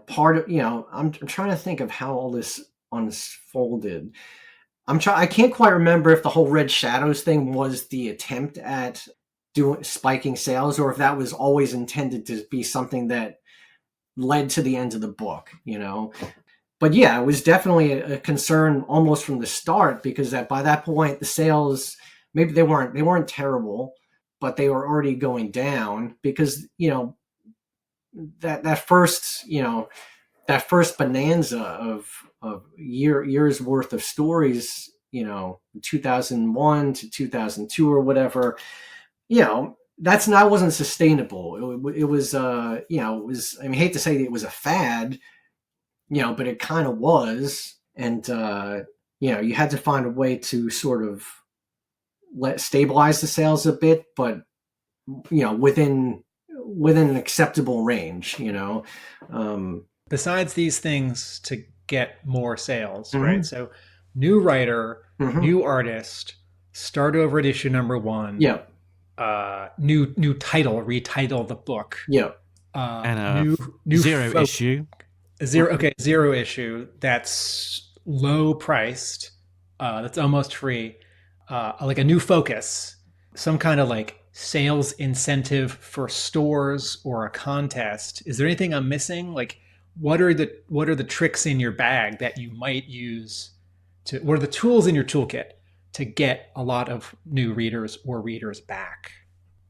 part of I'm trying to think of how all this unfolded. I can't quite remember if the whole Red Shadows thing was the attempt at spiking sales, or if that was always intended to be something that led to the end of the book, But yeah, it was definitely a concern almost from the start, because by that point the sales, maybe they weren't terrible, but they were already going down, because that first bonanza of years worth of stories, 2001 to 2002 or whatever, that wasn't sustainable. It was I hate to say that it was a fad, but it kind of was. And, you had to find a way to sort of stabilize the sales a bit, but, within an acceptable range, Besides these things to get more sales, Mm-hmm. right? So new writer, Mm-hmm. new artist, start over at issue number 1. Yeah. New title, retitle the book. Yeah. And new zero issue. Zero issue. That's low priced. That's almost free. Like a new focus, some kind of like sales incentive for stores or a contest. Is there anything I'm missing? Like, what are the tricks in your bag that you might use what are the tools in your toolkit to get a lot of new readers or readers back?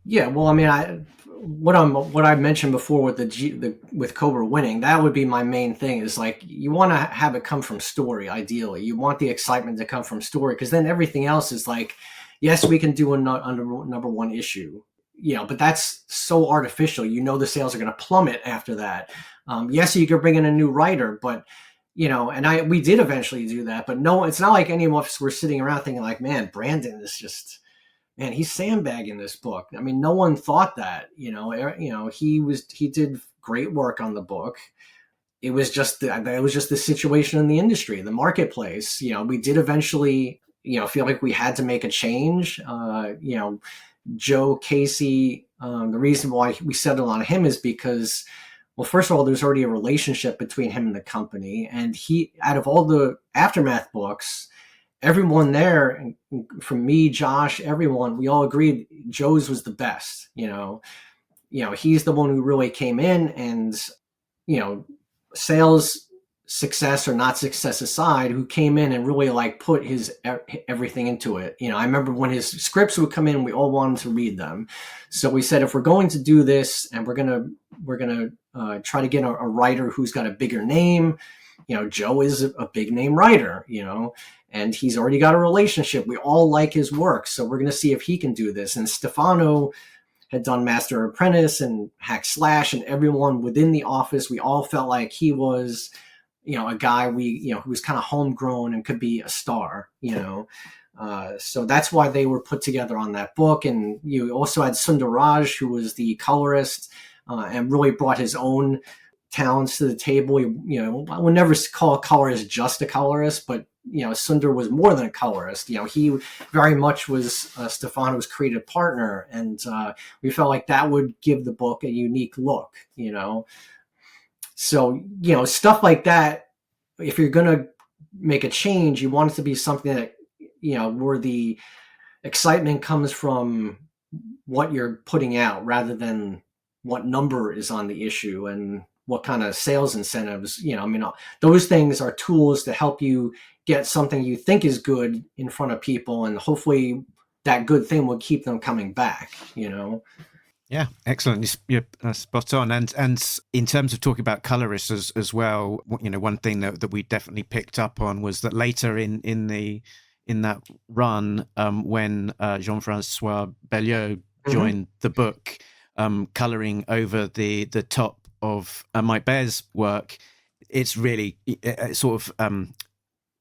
Yeah, well, I mean, what I mentioned before with with Kubert winning, that would be my main thing. Is like, you want to have it come from story. Ideally, you want the excitement to come from story, because then everything else is like, yes, we can do a number one issue, but that's so artificial. The sales are going to plummet after that. Yes, you could bring in a new writer, but and we did eventually do that, but no, it's not like any of us were sitting around thinking like, man, Brandon is just. Man, he's sandbagging this book. I mean, no one thought that. He did great work on the book. It was just the situation in the industry, the marketplace. We did eventually, feel like we had to make a change. Joe Casey. The reason why we settled on him is because, well, first of all, there's already a relationship between him and the company, and out of all the Aftermath books, everyone there, from me, Josh, everyone, we all agreed Joe's was the best. He's the one who really came in, and sales success or not success aside, who came in and really like put his everything into it. I remember when his scripts would come in, we all wanted to read them. So we said, if we're going to do this, and we're gonna try to get a writer who's got a bigger name. Joe is a big name writer, and he's already got a relationship. We all like his work, so we're going to see if he can do this. And Stefano had done Master Apprentice and Hack Slash, and everyone within the office, we all felt like he was, a guy who was kind of homegrown and could be a star, So that's why they were put together on that book. And you also had Sundaraj, who was the colorist, and really brought his own talents to the table. I would never call a colorist just a colorist, but Sundar was more than a colorist. He very much was Stefano's creative partner, and we felt like that would give the book a unique look. So stuff like that. If you're gonna make a change, you want it to be something that where the excitement comes from what you're putting out rather than what number is on the issue and what kind of sales incentives. Those things are tools to help you get something you think is good in front of people, and hopefully that good thing will keep them coming back. Yeah, excellent. You're spot on. And in terms of talking about colorists as well, one thing that we definitely picked up on was that later in that run, when Jean-Francois Belliot joined the book, coloring over the top of Mike Baer's work, it's really sort of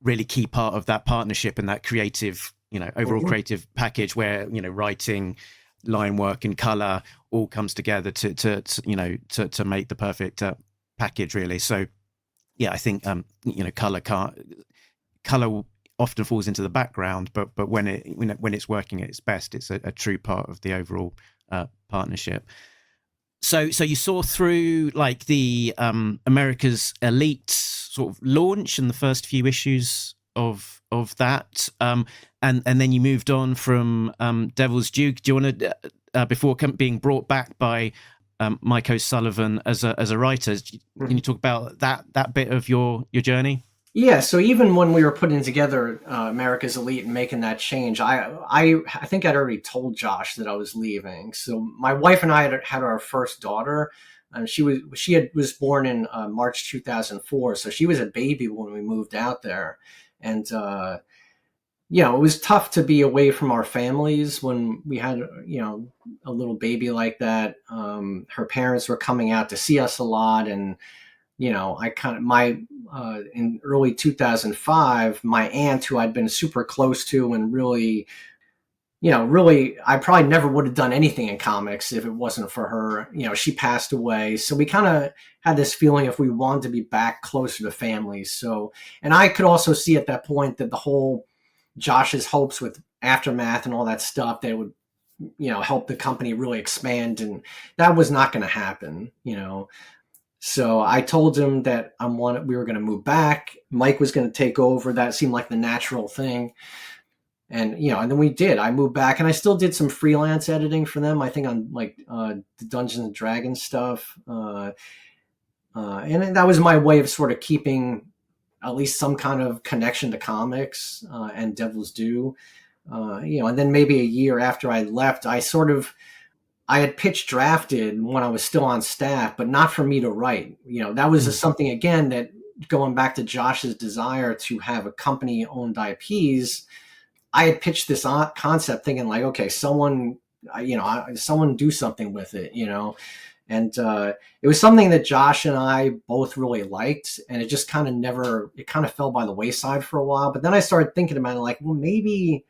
really key part of that partnership and that creative, overall creative package where writing, line work, and color all comes together to make the perfect package, really. So yeah, I think color often falls into the background, but when it's working at its best, it's a true part of the overall partnership. So you saw through like the America's Elite sort of launch and the first few issues of that, and then you moved on from Devils Due. Do you want to, before being brought back by Mike O'Sullivan as a writer, can you talk about that bit of your journey? Yeah, so even when we were putting together America's Elite and making that change, I think I'd already told Josh that I was leaving. So my wife and I had our first daughter, and she was born in March 2004, so she was a baby when we moved out there, and it was tough to be away from our families when we had a little baby like that. Her parents were coming out to see us a lot, and in early 2005, my aunt, who I'd been super close to and really, I probably never would have done anything in comics if it wasn't for her. She passed away. So we kind of had this feeling if we wanted to be back closer to family. So, and I could also see at that point that the whole Josh's hopes with Aftermath and all that stuff, they would, help the company really expand. And that was not going to happen, So I told him that we were going to move back. Mike was going to take over. That seemed like the natural thing. And, and then we did. I moved back, and I still did some freelance editing for them, I think on like the Dungeons and Dragons stuff. And that was my way of sort of keeping at least some kind of connection to comics and Devils Due. And then maybe a year after I left, I had pitch drafted when I was still on staff, but not for me to write. That was something, again, that going back to Josh's desire to have a company owned IPs, I had pitched this concept thinking like, okay, someone do something with it, and it was something that Josh and I both really liked, and it just kind of fell by the wayside for a while. But then I started thinking about it like, well, maybe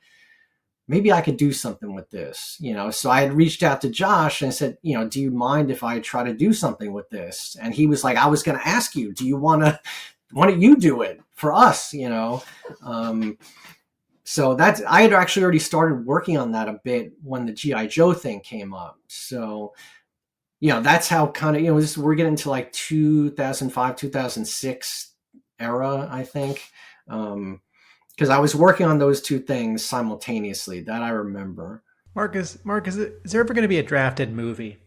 I could do something with this, So I had reached out to Josh and I said, do you mind if I try to do something with this? And he was like, I was going to ask you, why don't you do it for us? So I had actually already started working on that a bit when the G.I. Joe thing came up. So, that's how kind of, we're getting to like 2005, 2006 era, I think. Because I was working on those two things simultaneously. That I remember. Mark, is there ever going to be a drafted movie?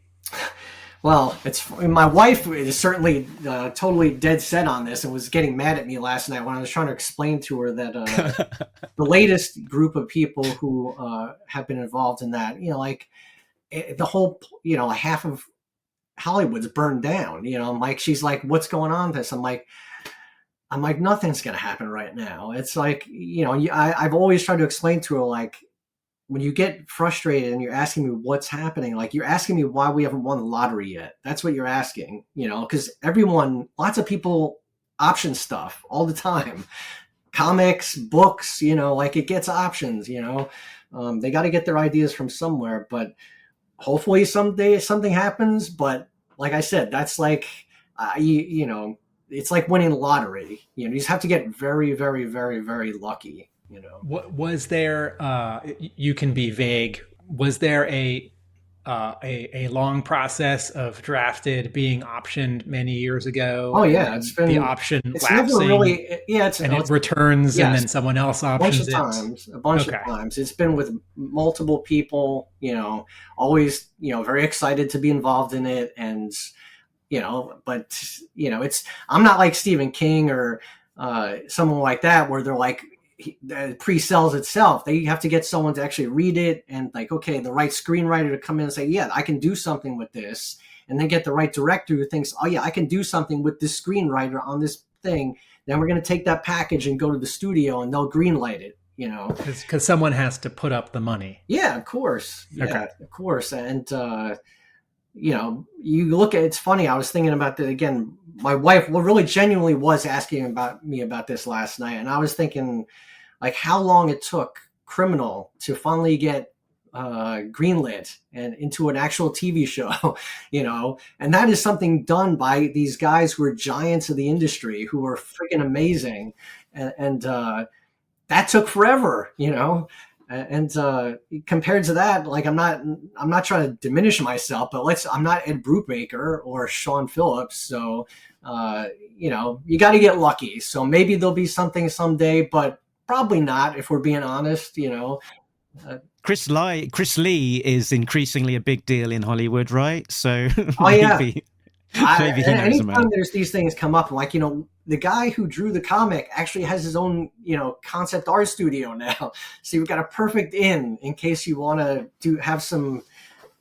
Well, my wife is certainly totally dead set on this and was getting mad at me last night when I was trying to explain to her that the latest group of people who have been involved in that, the whole, half of Hollywood's burned down. She's like, what's going on with this? I'm like, nothing's going to happen right now. It's like, I've always tried to explain to her, like, when you get frustrated and you're asking me what's happening, like you're asking me why we haven't won the lottery yet. That's what you're asking, because lots of people option stuff all the time. Comics, books, like it gets options, they got to get their ideas from somewhere, but hopefully someday something happens. But like I said, that's like, it's like winning the lottery. You just have to get very, very, very, very lucky. What was there? You can be vague. Was there a long process of drafted being optioned many years ago? Oh yeah, it's been the option it's lapsing. Never really, It returns, and then someone else options a bunch of times. It's been with multiple people. Always very excited to be involved in it, and but I'm not like Stephen King or someone like that where they're like. It pre-sells itself. They have to get someone to actually read it and okay, the right screenwriter to come in and say, yeah, I can do something with this, and then get the right director who thinks, oh yeah, I can do something with this screenwriter on this thing. Then we're going to take that package and go to the studio and they'll greenlight it. Because someone has to put up the money. Yeah, of course. Yeah, okay. Of course. And you look at it's funny. I was thinking about that again. My wife really genuinely was asking me about this last night, and I was thinking how long it took Criminal to finally get greenlit and into an actual TV show, and that is something done by these guys who are giants of the industry who are freaking amazing, and that took forever, And compared to that, I'm not trying to diminish myself, but I'm not Ed Brubaker or Sean Phillips. So, you got to get lucky. So maybe there'll be something someday, but probably not if we're being honest, Chris Lee is increasingly a big deal in Hollywood, right? So maybe he knows anytime there's these things come up, the guy who drew the comic actually has his own, concept art studio now. So you've got a perfect in case you want to have some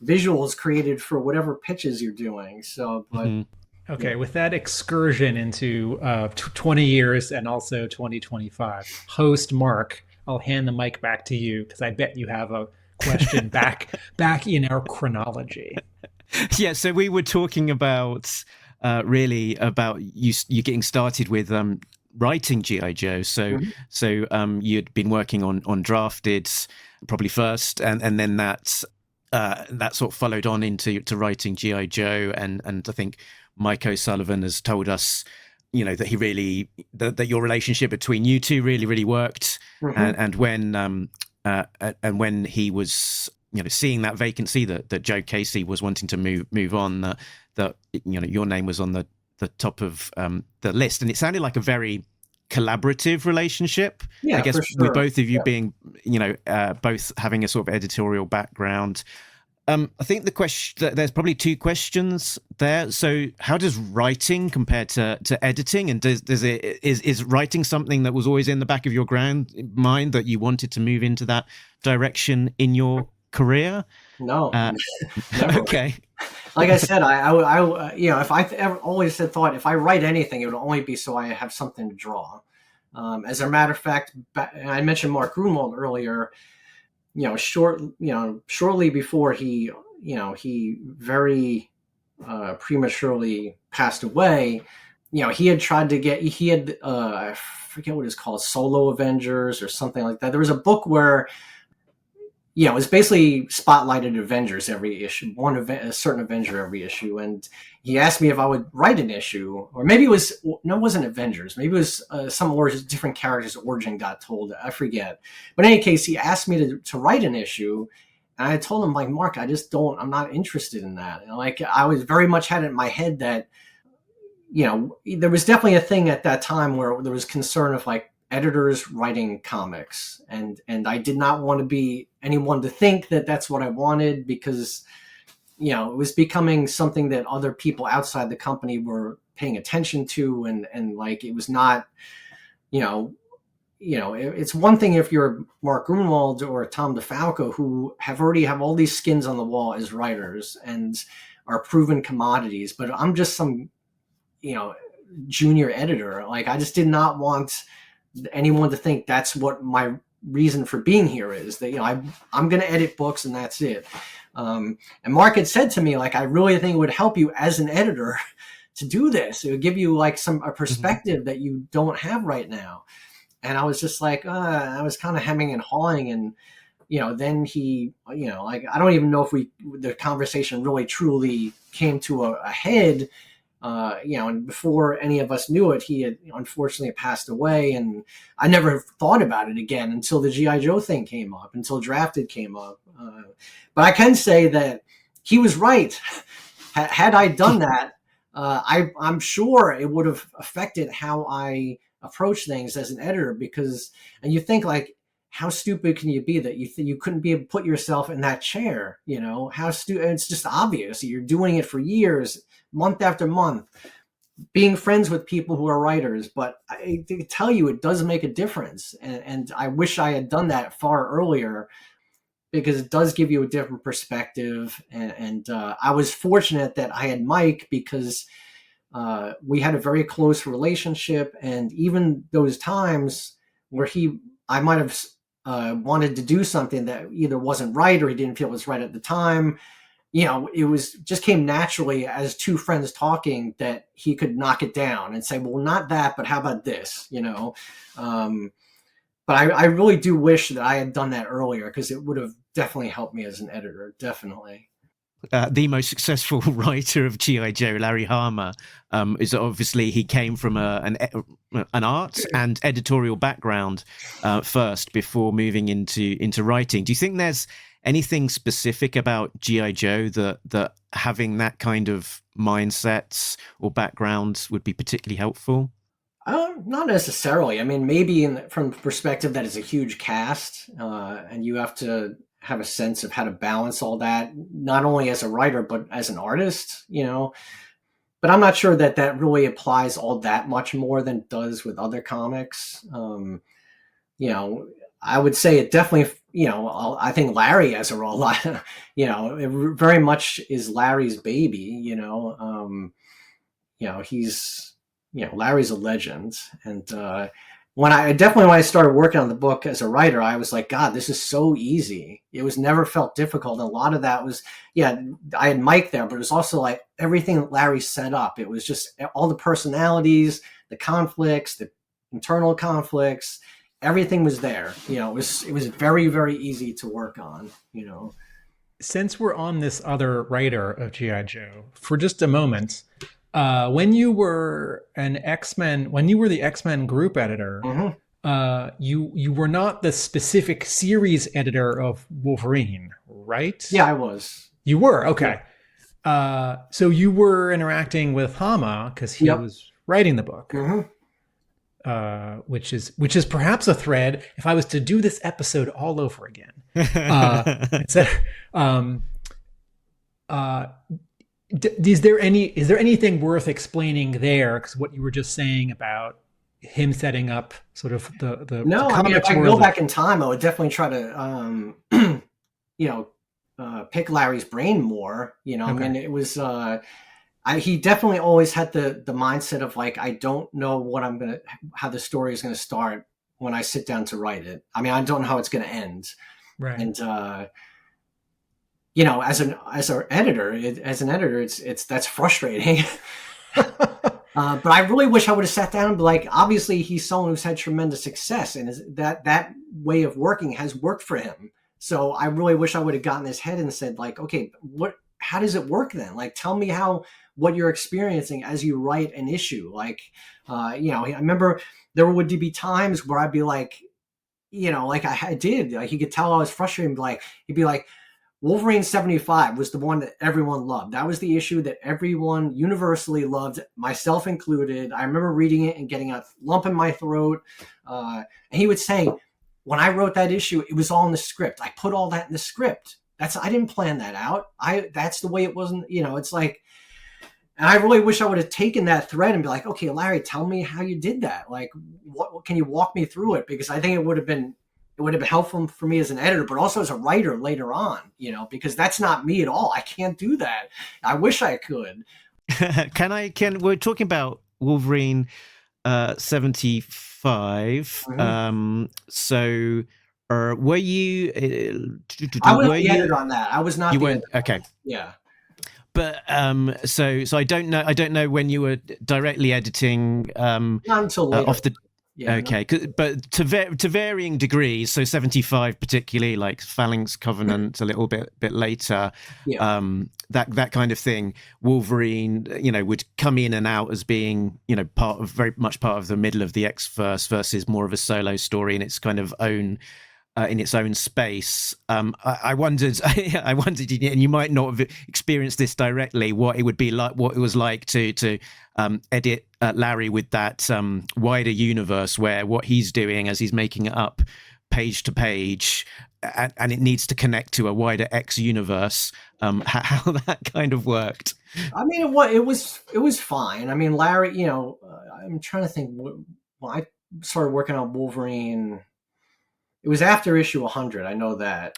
visuals created for whatever pitches you're doing. So, but okay, with that excursion into 20 years and also 2025, host Mark, I'll hand the mic back to you because I bet you have a question back in our chronology. Yeah, so we were talking about really about you getting started with writing G.I. Joe. So you'd been working on drafted probably first, and then that sort of followed on into writing G.I. Joe, and I think Mike O'Sullivan has told us, that he really that your relationship between you two really, really worked, and when he was seeing that vacancy that Joe Casey was wanting to move on, that your name was on the top of the list, and it sounded like a very collaborative relationship. Yeah, I guess for sure. With both of you being both having a sort of editorial background. I think there's probably two questions there. So how does writing compare to editing, and is writing something that was always in the back of your mind that you wanted to move into that direction in your career? No. Okay. Like I said, I if I ever always had thought if I write anything, it would only be so I have something to draw. As a matter of fact, I mentioned Mark Grunwald earlier. Shortly before he very prematurely passed away, he had tried to I forget what it's called, Solo Avengers or something like that. There was a book where, it was basically spotlighted Avengers every issue, a certain Avenger every issue. And he asked me if I would write an issue, or maybe it wasn't Avengers. Maybe it was some different character's origin got told. I forget. But in any case, he asked me to write an issue. And I told him, Mark, I'm not interested in that. I was very much had it in my head that, there was definitely a thing at that time where there was concern of editors writing comics, and I did not want to be anyone to think that that's what I wanted, because it was becoming something that other people outside the company were paying attention to, and it was not, it's one thing if you're Mark Grunwald or Tom DeFalco, who already have all these skins on the wall as writers and are proven commodities, but I'm just some junior editor. I just did not want anyone to think that's what my reason for being here is, that I'm going to edit books and that's it. And Mark had said to me, I really think it would help you as an editor to do this. It would give you a perspective that you don't have right now. And I was just I was kind of hemming and hawing, and then he, I don't even know if the conversation really truly came to a head And before any of us knew it, he had unfortunately passed away, and I never thought about it again until the G.I. Joe thing came up, until Drafted came up. But I can say that he was right. Had I done that, I'm sure it would have affected how I approach things as an editor, and you think, like, how stupid can you be that you couldn't be able to put yourself in that chair? How stupid. It's just obvious. You're doing it for years, month after month, being friends with people who are writers. But I can tell you, it does make a difference. And I wish I had done that far earlier, because it does give you a different perspective. And I was fortunate that I had Mike, because we had a very close relationship. And even those times where I might have wanted to do something that either wasn't right or he didn't feel it was right at the time, it just came naturally as two friends talking, that he could knock it down and say, well, not that, but how about this, but I really do wish that I had done that earlier, because it would have definitely helped me as an editor. Definitely. The most successful writer of G.I. Joe, Larry Hama, is obviously he came from an art and editorial background first before moving into writing. Do you think there's anything specific about G.I. Joe that having that kind of mindsets or backgrounds would be particularly helpful? Not necessarily. I mean, maybe from the perspective that it's a huge cast, and you have to have a sense of how to balance all that, not only as a writer, but as an artist, but I'm not sure that really applies all that much more than it does with other comics. I would say it definitely, I think Larry has a role, it very much is Larry's baby, he's, Larry's a legend. And, when I started working on the book as a writer, I was like, God, this is so easy. It was never felt difficult. And a lot of that was, I had Mike there, but it was also like everything that Larry set up. It was just all the personalities, the conflicts, the internal conflicts, everything was there. It was very, very easy to work on, Since we're on this other writer of G.I. Joe, for just a moment, when you were the X-Men group editor, mm-hmm. You were not the specific series editor of Wolverine, right? Yeah, I was. You were? Okay. Yeah. So you were interacting with Hama because he was writing the book, mm-hmm. Which is perhaps a thread. If I was to do this episode all over again, is there anything worth explaining there? Because what you were just saying about him setting up sort of the no, I mean, if I go back in time, I would definitely try to pick Larry's brain more. Okay. I mean, it was he definitely always had the mindset of like, I don't know how the story is gonna start when I sit down to write it. I mean, I don't know how it's gonna end, right? And as an editor, that's frustrating. But I really wish I would have sat down and be like, obviously he's someone who's had tremendous success, and that way of working has worked for him. So I really wish I would have gotten his head and said, like, okay, how does it work then? Like, tell me what you're experiencing as you write an issue. Like, I remember there would be times where I'd be like, like I did, like he could tell I was frustrated. He'd be like, Wolverine 75 was the one that everyone loved. That was the issue that everyone universally loved, myself included. I remember reading it and getting a lump in my throat. And he would say, when I wrote that issue, it was all in the script. I put all that in the script. I didn't plan that out. That's the way it wasn't, it's like, and I really wish I would have taken that thread and be like, okay, Larry, tell me how you did that. Like, what can you walk me through it? Because I think it would have been helpful for me as an editor, but also as a writer later on, because that's not me at all. I can't do that. I wish I could. We're talking about Wolverine 75. Mm-hmm. So were you? I was the editor on that. I was not. You weren't. Okay. Yeah. But so I don't know when you were directly editing. Not until later. Yeah. Okay, but to varying degrees. So 75, particularly like Phalanx Covenant, a little bit later. Yeah. That kind of thing. Wolverine, would come in and out as being, very much part of the middle of the X-verse versus more of a solo story in its kind of own. In its own space. I wondered, and you might not have experienced this directly, what it would be like, what it was like to edit Larry with that wider universe, where what he's doing as he's making it up page to page, and it needs to connect to a wider X universe. How that kind of worked. I mean, it was fine. I mean, Larry, I'm trying to think. When I started working on Wolverine, it was after issue 100. I know that.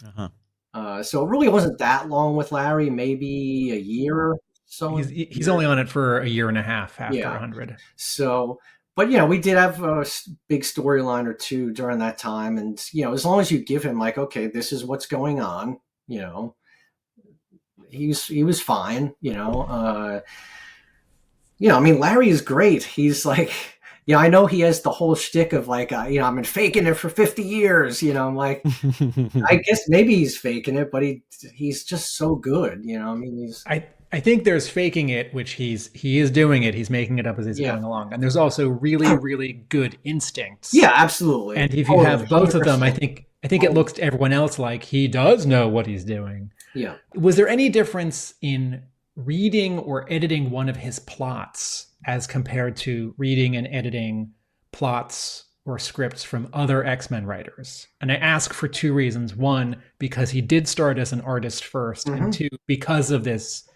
So it really wasn't that long with Larry, maybe a year. So he's only on it for a year and a half after 100. So, but we did have a big storyline or two during that time, and as long as you give him like, okay, this is what's going on, he was fine. I mean, Larry is great. He's like. I know he has the whole shtick of like, I've been faking it for 50 years. I'm like, I guess maybe he's faking it, but he's just so good. I mean, I think there's faking it, which he is doing it. He's making it up as he's going along. And there's also really, really good instincts. Yeah, absolutely. And if you have both of them, I think it looks to everyone else like he does know what he's doing. Yeah. Was there any difference in reading or editing one of his plots as compared to reading and editing plots or scripts from other X-Men writers? And I ask for two reasons. One, because he did start as an artist first, and two, because of this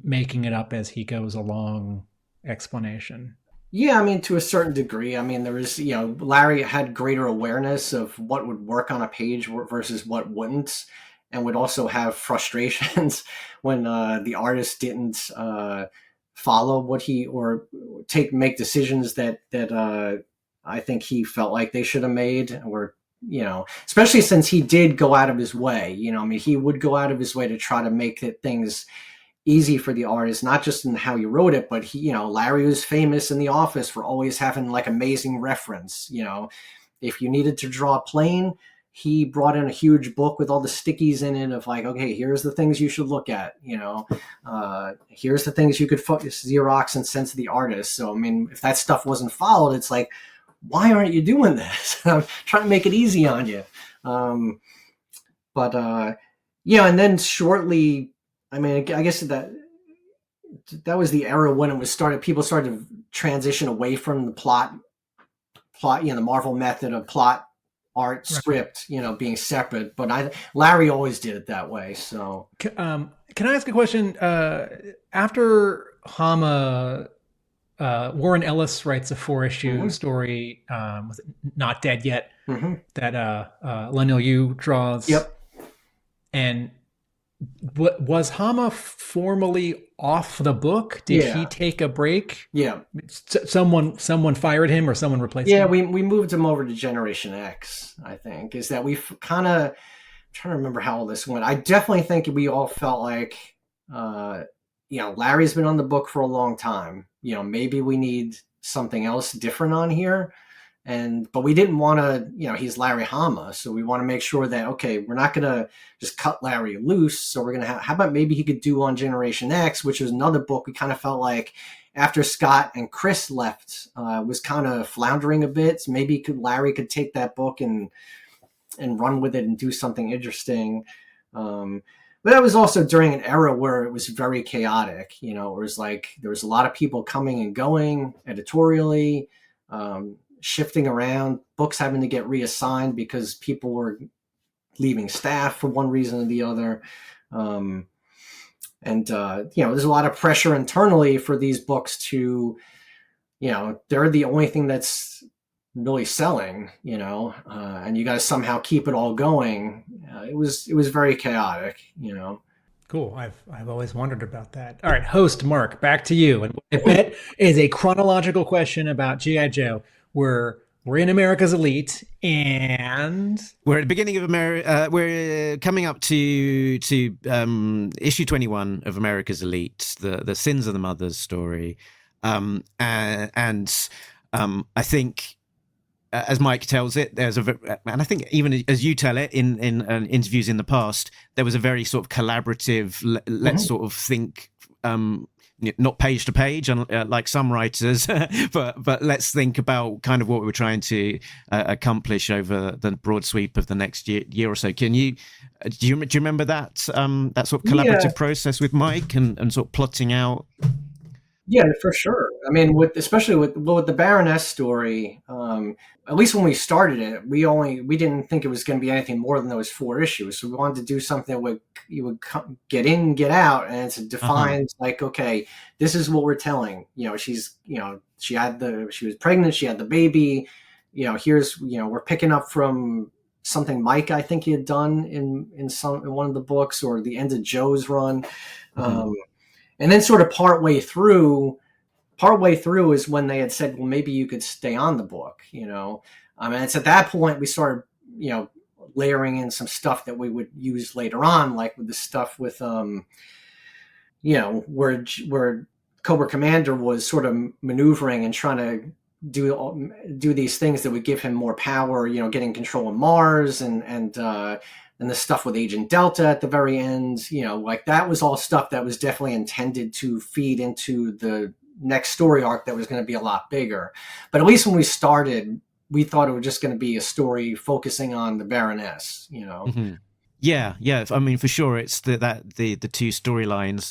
making it up as he goes along explanation. Yeah, I mean, to a certain degree. I mean, there was, Larry had greater awareness of what would work on a page versus what wouldn't, and would also have frustrations when the artist didn't follow what make decisions that I think he felt like they should have made, or especially since he did go out of his way. I mean, he would go out of his way to try to make things easy for the artist, not just in how he wrote it, but Larry was famous in the office for always having like amazing reference. If you needed to draw a plane, he brought in a huge book with all the stickies in it of like, okay, here's the things you should look at, here's the things you could Xerox and send to the artist. So, I mean, if that stuff wasn't followed, it's like, why aren't you doing this? I'm trying to make it easy on you. And then shortly, I mean, I guess that was the era when it was started. People started to transition away from the plot, the Marvel method of plot, art, script, being separate. But Larry always did it that way. So, can I ask a question? After Hama, Warren Ellis writes a 4-issue story, was it Not Dead Yet, that Lenil Yu draws. Yep. And was Hama formally off the book? Did he take a break? Yeah. Someone fired him or someone replaced him? Yeah, we moved him over to Generation X, I think. Is that we've kind of, I'm trying to remember how all this went. I definitely think we all felt like, Larry's been on the book for a long time. Maybe we need something else different on here. But we didn't want to, he's Larry Hama. So we want to make sure that, okay, we're not going to just cut Larry loose. So we're going to how about maybe he could do on Generation X, which was another book we kind of felt like after Scott and Chris left, was kind of floundering a bit. So maybe Larry could take that book and run with it and do something interesting. But that was also during an era where it was very chaotic. It was like there was a lot of people coming and going editorially, shifting around, books having to get reassigned because people were leaving staff for one reason or the other. There's a lot of pressure internally for these books to, they're the only thing that's really selling, and you got to somehow keep it all going. It was very chaotic, Cool. I've always wondered about that. All right, host Mark, back to you. And I bet is a chronological question about G.I. Joe. We're in America's Elite, and we're at the beginning of America. We're coming up to issue 21 of America's Elite, the Sins of the Mothers story, and I think as Mike tells it, and I think even as you tell it in interviews in the past, there was a very sort of collaborative. Let's sort of think, not page to page, like some writers, but let's think about kind of what we were trying to accomplish over the broad sweep of the next year or so. Can you do you remember that that sort of collaborative process with Mike and sort of plotting out? Yeah, for sure. I mean, especially with the Baroness story, at least when we started it, we didn't think it was going to be anything more than those 4 issues. So we wanted to do something that you would get in, get out, and it's defined like, okay, this is what we're telling. She's, she was pregnant, she had the baby. Here's, we're picking up from something Mike, I think he had done in one of the books, or the end of Joe's run. And then sort of partway through is when they had said, well, maybe you could stay on the book, and it's at that point we started, layering in some stuff that we would use later on, like with the stuff with, where Cobra Commander was sort of maneuvering and trying to do these things that would give him more power, getting control of Mars and the stuff with Agent Delta at the very end, like that was all stuff that was definitely intended to feed into the next story arc that was going to be a lot bigger. But at least when we started, we thought it was just going to be a story focusing on the Baroness, Yeah. I mean, for sure, it's the 2 storylines,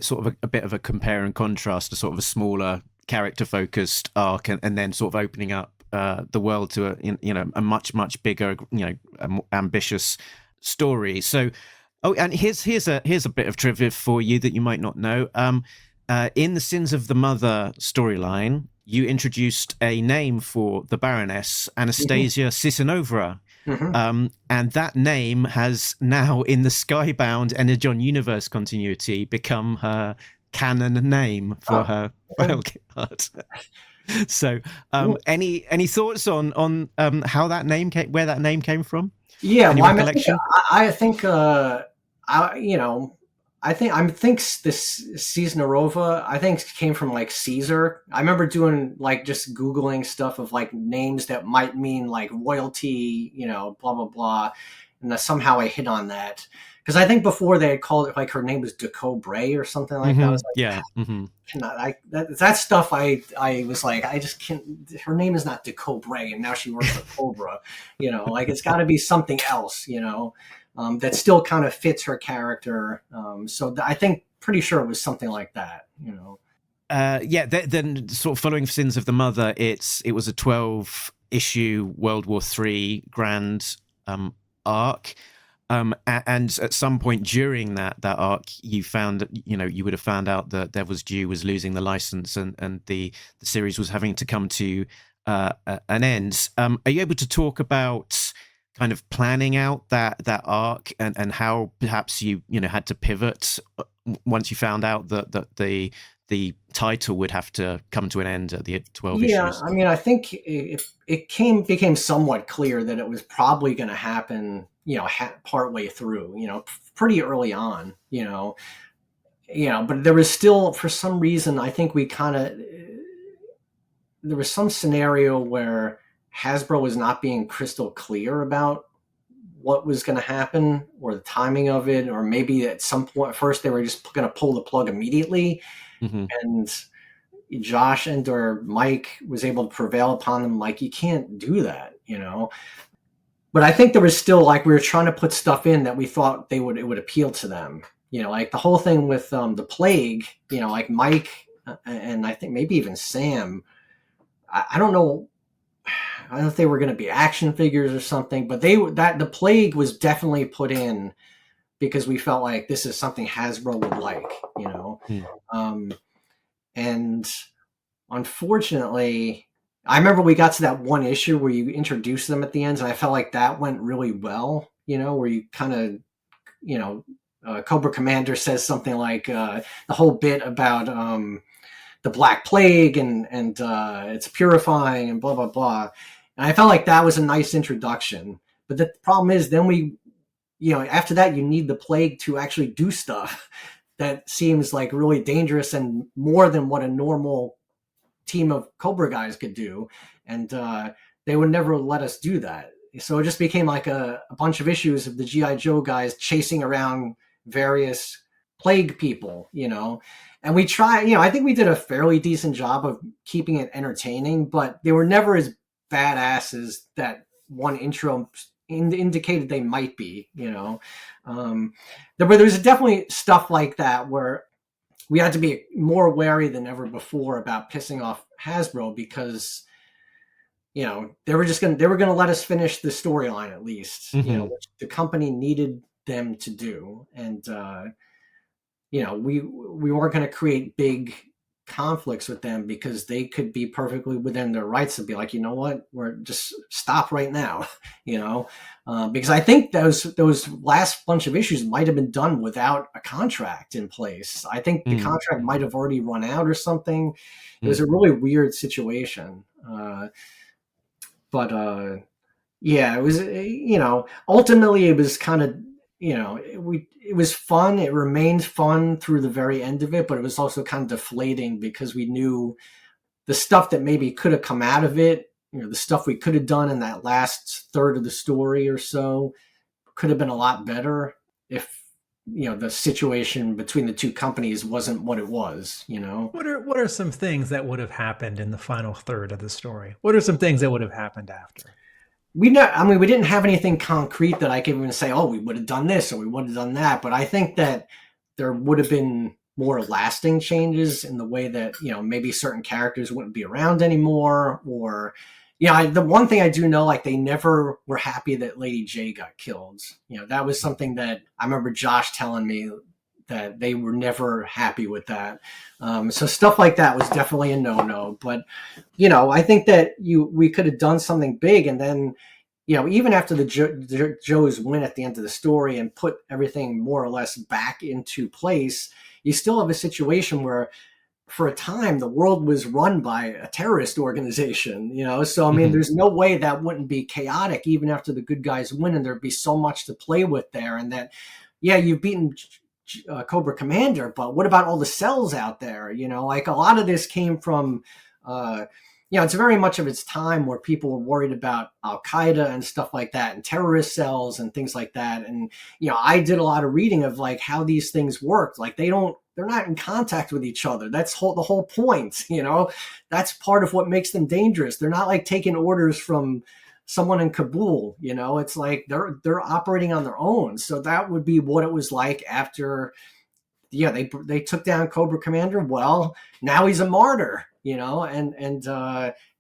sort of a bit of a compare and contrast to sort of a smaller character-focused arc, and then sort of opening up the world to a much bigger, ambitious story. So, and here's a bit of trivia for you that you might not know. In the Sins of the Mother storyline, you introduced a name for the Baroness, Anastasia Sisinova. And that name has now, in the Skybound Energon universe continuity, become her canon name for her file card. So, any thoughts on how that name where that name came from? Yeah, Any recollection? I think this Sisinova, I think came from like Caesar. I remember doing like just Googling stuff of like names that might mean like royalty, blah blah blah, and somehow I hit on that. Because I think before they had called it like her name was DeCobray or something like that. I was like, that stuff. I was like, I just can't. Her name is not DeCobray, and now she works for Cobra. Like it's got to be something else. That still kind of fits her character. So I think pretty sure it was something like that. Then sort of following Sins of the Mother, it was a 12-issue World War III grand arc. And at some point during that arc, you found, you would have found out that Devils Due was losing the license, and the series was having to come to an end. Are you able to talk about kind of planning out that arc and how perhaps you had to pivot once you found out that the title would have to come to an end at the 12 issues? Yeah, I mean, I think it became somewhat clear that it was probably going to happen, partway through, pretty early on, but there was still, for some reason, I think there was some scenario where Hasbro was not being crystal clear about what was going to happen or the timing of it, or maybe at some point first they were just going to pull the plug immediately. And Josh or Mike was able to prevail upon them, like, you can't do that, But I think there was still, like, we were trying to put stuff in that we thought it would appeal to them, like the whole thing with the plague, like Mike and I think maybe even Sam. I don't know if they were going to be action figures or something, but the plague was definitely put in because we felt like this is something Hasbro would like, and unfortunately, I remember we got to that one issue where you introduced them at the end, and I felt like that went really well, where you kind of, Cobra Commander says something like the whole bit about the Black Plague and it's purifying and blah, blah, blah. And I felt like that was a nice introduction. But the problem is then after that, you need the plague to actually do stuff that seems like really dangerous and more than what a normal team of Cobra guys could do. and they would never let us do that. So it just became like a bunch of issues of the G.I. Joe guys chasing around various plague people, and we try, I think we did a fairly decent job of keeping it entertaining, but they were never as badasses that one intro indicated they might be, there's definitely stuff like that where we had to be more wary than ever before about pissing off Hasbro, because they were going to let us finish the storyline at least, which the company needed them to do. And, we weren't going to create big conflicts with them, because they could be perfectly within their rights to be like, you know what, we're just stop right now, because I think those last bunch of issues might have been done without a contract in place. I think the contract might have already run out or something. It was a really weird situation. But it was, ultimately it was kind of, it was fun. It remained fun through the very end of it, but it was also kind of deflating, because we knew the stuff that maybe could have come out of it, the stuff we could have done in that last third of the story or so could have been a lot better if, the situation between the two companies wasn't what it was, What are some things that would have happened in the final third of the story? What are some things that would have happened after? We didn't have anything concrete that I could even say, oh, we would have done this or we would have done that. But I think that there would have been more lasting changes in the way that, maybe certain characters wouldn't be around anymore. Or, the one thing I do know, like, they never were happy that Lady J got killed. That was something that I remember Josh telling me, that they were never happy with that. So stuff like that was definitely a no-no. But, I think that we could have done something big, and then, even after the Joes win at the end of the story and put everything more or less back into place, you still have a situation where, for a time, the world was run by a terrorist organization, So, there's no way that wouldn't be chaotic even after the good guys win, and there'd be so much to play with there. And that, you've beaten Cobra Commander, but what about all the cells out there? Like, a lot of this came from, it's very much of its time where people were worried about Al-Qaeda and stuff like that, and terrorist cells and things like that. And, I did a lot of reading of like how these things worked. Like, they're not in contact with each other. That's the whole point, that's part of what makes them dangerous. They're not like taking orders from someone in Kabul, it's like they're operating on their own. So that would be what it was like after, they took down Cobra Commander. Well, now he's a martyr, and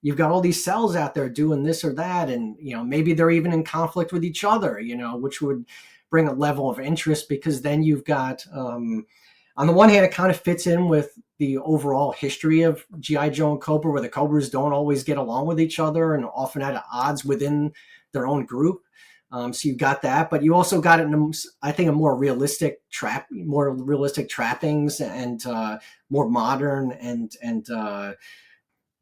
you've got all these cells out there doing this or that. And, maybe they're even in conflict with each other, which would bring a level of interest, because then you've got, on the one hand, it kind of fits in with the overall history of G.I. Joe and Cobra, where the Cobras don't always get along with each other and often at odds within their own group. So you've got that, but you also got it in, I think, a more realistic trappings, and more modern, and there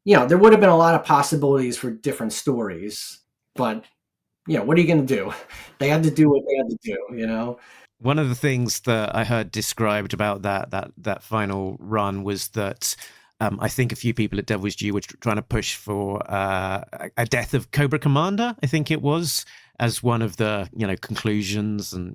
would have been a lot of possibilities for different stories. But what are you going to do? They had to do what they had to do. One of the things that I heard described about that final run was that I think a few people at Devils Due were trying to push for a death of Cobra Commander, I think it was, as one of the conclusions and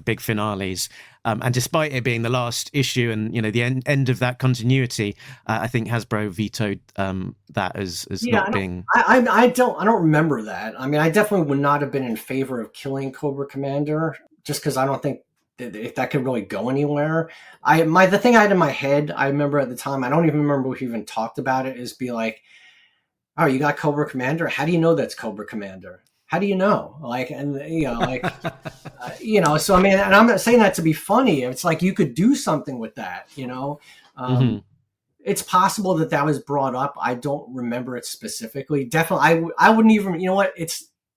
big finales. And despite it being the last issue and the end of that continuity, I think Hasbro vetoed that as not being. I don't remember that. I definitely would not have been in favor of killing Cobra Commander, just because I don't think if that could really go anywhere. The thing I had in my head, I remember at the time, I don't even remember if we even talked about it, is be like, oh, you got Cobra Commander? How do you know that's Cobra Commander? How do you know? Like, and so and I'm not saying that to be funny. It's like you could do something with that, It's possible that was brought up. I don't remember it specifically. Definitely, I wouldn't even,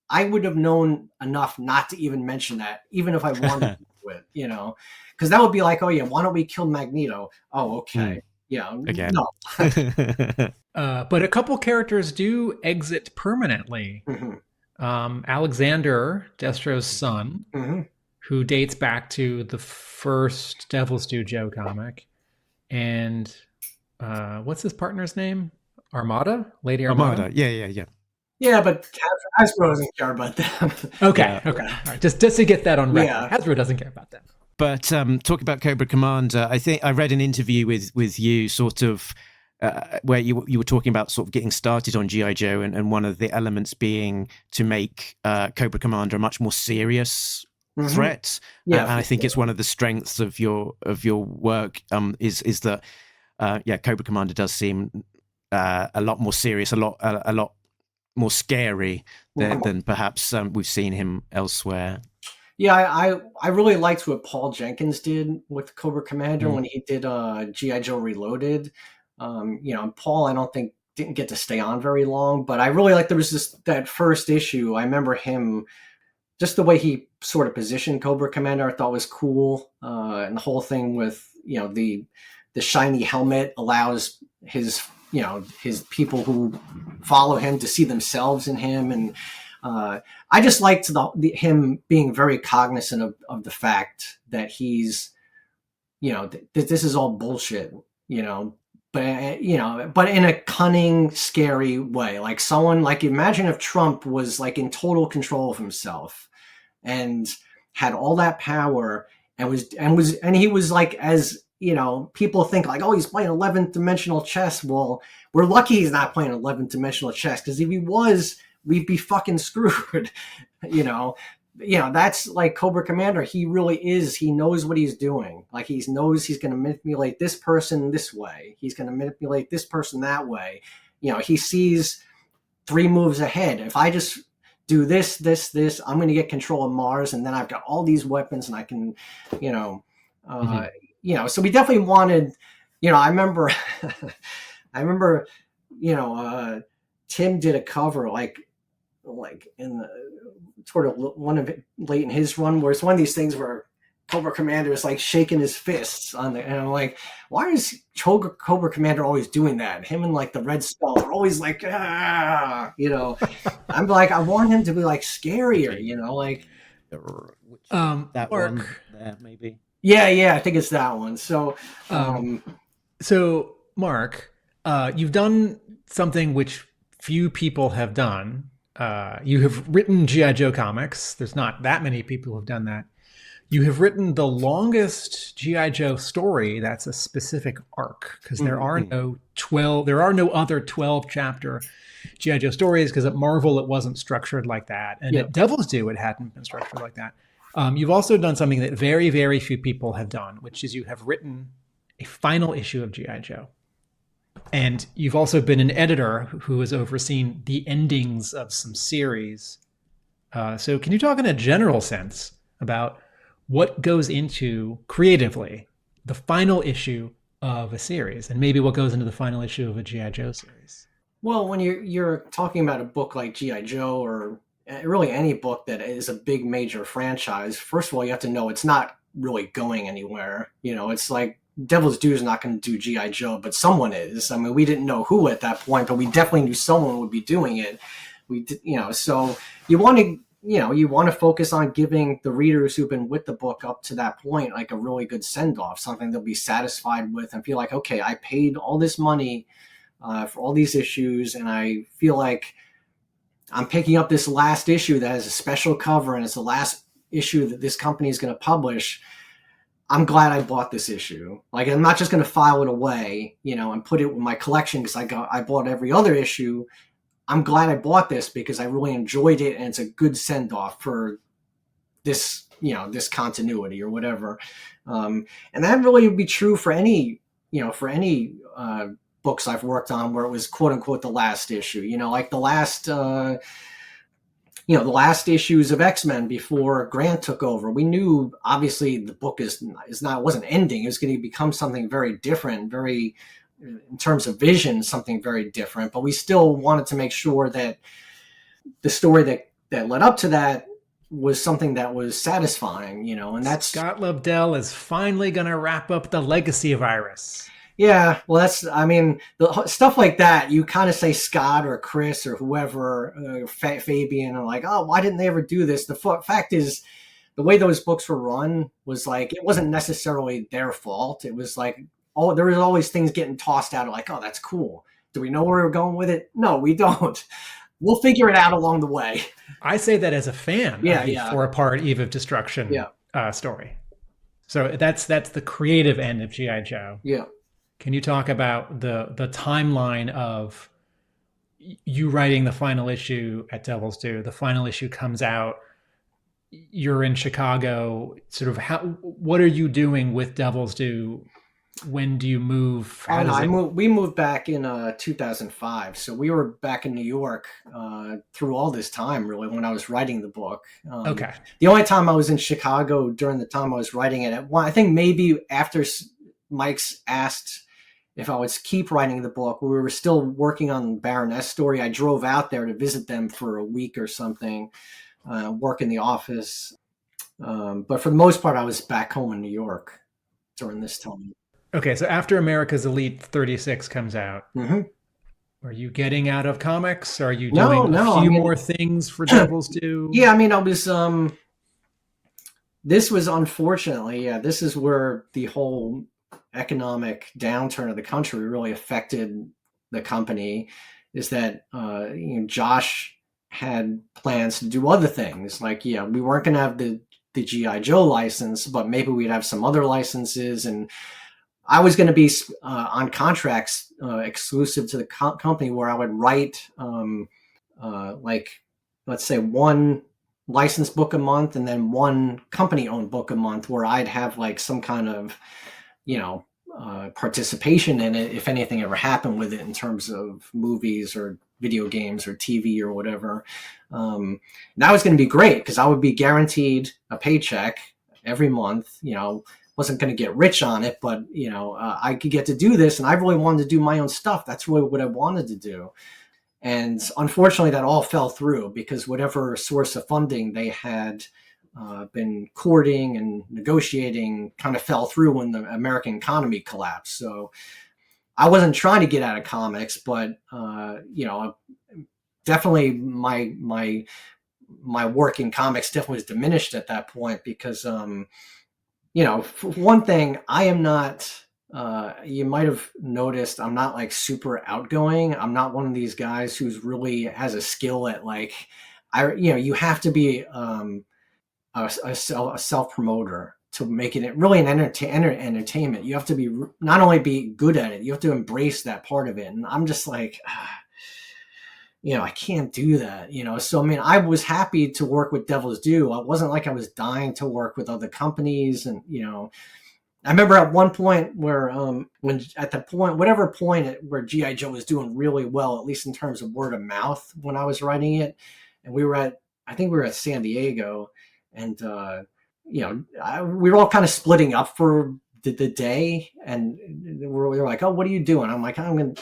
I would have known enough not to even mention that, even if I wanted to do it, because that would be like, oh yeah, why don't we kill Magneto? Oh, okay. Yeah. Again. No. But a couple characters do exit permanently. Alexander, Destro's son, who dates back to the first Devils Due Joe comic. And what's his partner's name? Armada? Lady Armada? Armada. Yeah. Yeah, but Hasbro doesn't care about them. Okay. All right. Just to get that on record. Yeah. Hasbro doesn't care about that. But talking about Cobra Commander, I think I read an interview with you, sort of, where you were talking about sort of getting started on G.I. Joe, and one of the elements being to make Cobra Commander a much more serious threat. Yeah, and I think it's one of the strengths of your work is that Cobra Commander does seem a lot more serious, a lot more scary than perhaps we've seen him elsewhere. Yeah, I really liked what Paul Jenkins did with Cobra Commander when he did G.I. Joe Reloaded. Paul, I don't think didn't get to stay on very long, but I really liked there was that first issue. I remember him, just the way he sort of positioned Cobra Commander, I thought was cool. And the whole thing with, the shiny helmet allows his people who follow him to see themselves in him. And I just liked him being very cognizant of the fact that he's, that this is all bullshit, but in a cunning, scary way. Like imagine if Trump was like in total control of himself and had all that power and he was like, as people think like, oh, he's playing 11th dimensional chess. Well, we're lucky he's not playing 11th dimensional chess, because if he was, we'd be fucking screwed. That's like Cobra Commander. He really is. He knows what he's doing. Like he knows he's going to manipulate this person this way. He's going to manipulate this person that way. He sees 3 moves ahead. If I just do this, I'm going to get control of Mars, and then I've got all these weapons, and I can, so we definitely wanted, I remember, Tim did a cover like in the sort of one of it late in his run, where it's one of these things where Cobra Commander is like shaking his fists on the, and I'm like, why is Cobra Commander always doing that? Him and like the Red Skull are always like, I'm like, I want him to be like scarier, like that Mark, one there maybe. Yeah, I think it's that one. So, so Mark, you've done something which few people have done. You have written G.I. Joe comics. There's not that many people who have done that. You have written the longest G.I. Joe story that's a specific arc, because there are no other 12-chapter G.I. Joe stories, because at Marvel it wasn't structured like that. And at Devils Due it hadn't been structured like that. You've also done something that very, very few people have done, which is you have written a final issue of G.I. Joe. And you've also been an editor who has overseen the endings of some series. So can you talk in a general sense about what goes into, creatively, the final issue of a series, and maybe what goes into the final issue of a G.I. Joe series? Well, when you're talking about a book like G.I. Joe, or really any book that is a big major franchise, first of all, you have to know it's not really going anywhere. It's like Devil's Due is not going to do G.I. Joe, but someone is. I mean, we didn't know who at that point, but we definitely knew someone would be doing it. We did, so you want to focus on giving the readers who've been with the book up to that point like a really good send-off, something they'll be satisfied with and feel like, okay, I paid all this money for all these issues, and I feel like I'm picking up this last issue that has a special cover, and it's the last issue that this company is going to publish. I'm glad I bought this issue. Like, I'm not just going to file it away, and put it in my collection because I bought every other issue. I'm glad I bought this because I really enjoyed it, and it's a good send off for this, this continuity or whatever. And that really would be true for any books I've worked on where it was quote unquote the last issue. Like the last issues of X-Men before Grant took over. We knew obviously the book wasn't ending. It was going to become something very different, very, in terms of vision, something very different. But we still wanted to make sure that the story that led up to that was something that was satisfying, and that's Scott Lobdell is finally going to wrap up the legacy of Iris. Yeah, well, the stuff like that, you kind of say Scott or Chris or whoever, Fabian, are like, oh, why didn't they ever do this? The fact is, the way those books were run was like, it wasn't necessarily their fault. It was like, there was always things getting tossed out like, oh, that's cool. Do we know where we're going with it? No, we don't. We'll figure it out along the way. I say that as a fan of the 4-part Eve of Destruction story. So that's the creative end of G.I. Joe. Yeah. Can you talk about the timeline of you writing the final issue at Devils Due? The final issue comes out. You're in Chicago. Sort of what are you doing with Devils Due? When do you move? We moved back in 2005. So we were back in New York through all this time, really, when I was writing the book. Okay. The only time I was in Chicago during the time I was writing it, I think maybe after Mike's asked if I would keep writing the book, we were still working on the Baroness story. I drove out there to visit them for a week or something, work in the office. But for the most part, I was back home in New York during this time. Okay, so after America's Elite 36 comes out, are you getting out of comics? Are you doing a few more things for Devils Due? Yeah, I mean, I was. This was unfortunately, this is where the whole economic downturn of the country really affected the company. Is that Josh had plans to do other things, like we weren't going to have the G.I. Joe license, but maybe we'd have some other licenses, and I was going to be on contracts exclusive to the company where I would write like, let's say, one licensed book a month and then one company owned book a month, where I'd have like some kind of, participation in it if anything ever happened with it in terms of movies or video games or TV or whatever. And that was going to be great because I would be guaranteed a paycheck every month, wasn't going to get rich on it, but I could get to do this, and I really wanted to do my own stuff. That's really what I wanted to do. And unfortunately, that all fell through because whatever source of funding they had been courting and negotiating kind of fell through when the American economy collapsed. So I wasn't trying to get out of comics, but definitely my work in comics definitely was diminished at that point because for one thing, I am not, you might have noticed, I'm not like super outgoing. I'm not one of these guys who's really has a skill at you have to be a self-promoter to make it really an entertainment. You have to be not only be good at it, you have to embrace that part of it. And I'm just like, I can't do that, So, I mean, I was happy to work with Devils Due. It wasn't like I was dying to work with other companies. And, I remember at one point where, whatever point where G.I. Joe was doing really well, at least in terms of word of mouth when I was writing it. And we were at San Diego, and, we were all kind of splitting up for the day, and we were like, oh, what are you doing? I'm like, and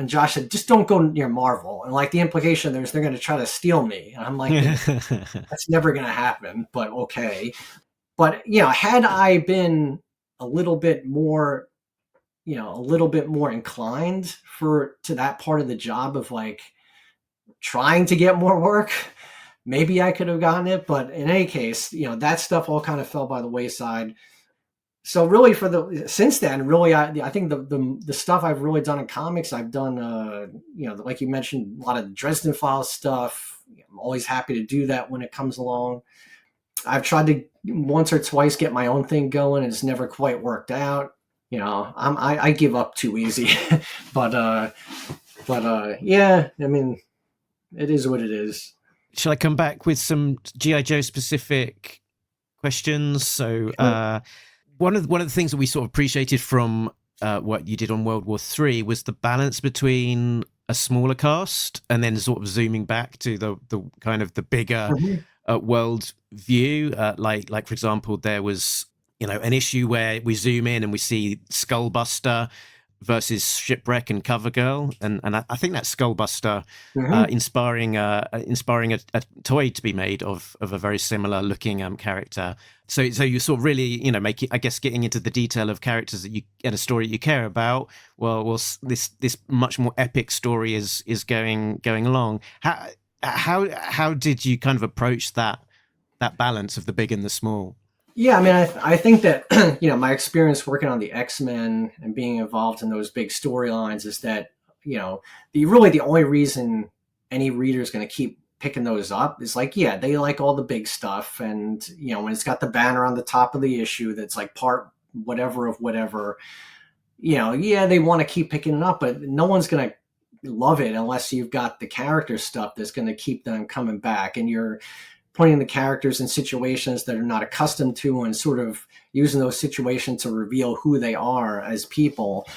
Josh said, just don't go near Marvel. And like the implication there's they're going to try to steal me. And I'm like, that's never going to happen, but okay. But, had I been a little bit more inclined to that part of the job of like trying to get more work, maybe I could have gotten it. But in any case, that stuff all kind of fell by the wayside. So really since then, really, I think the stuff I've really done in comics, I've done, like you mentioned, a lot of Dresden Files stuff. I'm always happy to do that when it comes along. I've tried to once or twice get my own thing going, and it's never quite worked out. I give up too easy, but yeah, I mean, it is what it is. Shall I come back with some G.I. Joe specific questions? So, One of the things that we sort of appreciated from what you did on World War III was the balance between a smaller cast and then sort of zooming back to the kind of the bigger world view. Like for example, there was an issue where we zoom in and we see Skullbuster versus Shipwreck and Covergirl, and I think that's Skullbuster inspiring a toy to be made of a very similar looking character. So you sort of really make it, I guess, getting into the detail of characters that you and a story you care about. Well, this much more epic story is going along. How did you kind of approach that balance of the big and the small? Yeah, I mean, I think that, my experience working on the X-Men and being involved in those big storylines is that, the only reason any reader is going to keep picking those up is like, yeah, they like all the big stuff. And, when it's got the banner on the top of the issue that's like part whatever of whatever, yeah, they want to keep picking it up, but no one's going to love it unless you've got the character stuff that's going to keep them coming back. And you're putting the characters in situations that are not accustomed to and sort of using those situations to reveal who they are as people.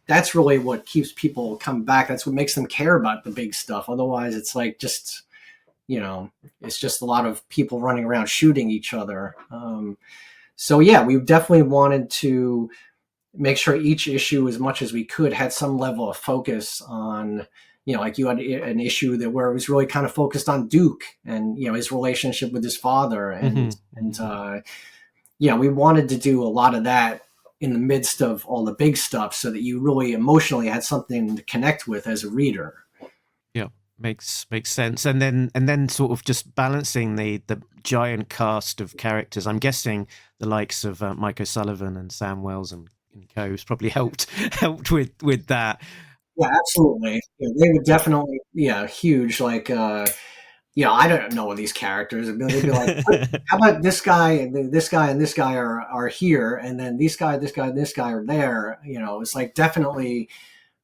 That's really what keeps people coming back. That's what makes them care about the big stuff. Otherwise, it's like just, it's just a lot of people running around shooting each other. So yeah, we definitely wanted to make sure each issue, as much as we could, had some level of focus on, like you had an issue where it was really kind of focused on Duke and, his relationship with his father. And, we wanted to do a lot of that in the midst of all the big stuff so that you really emotionally had something to connect with as a reader. Yeah, makes sense. And then sort of just balancing the giant cast of characters. I'm guessing the likes of Mike O'Sullivan and Sam Wells and co probably helped with that. Yeah, absolutely. Yeah, they were definitely huge. Like I don't know these characters. They'd be like, how about this guy and this guy and this guy are here, and then this guy, and this guy are there. It's like definitely,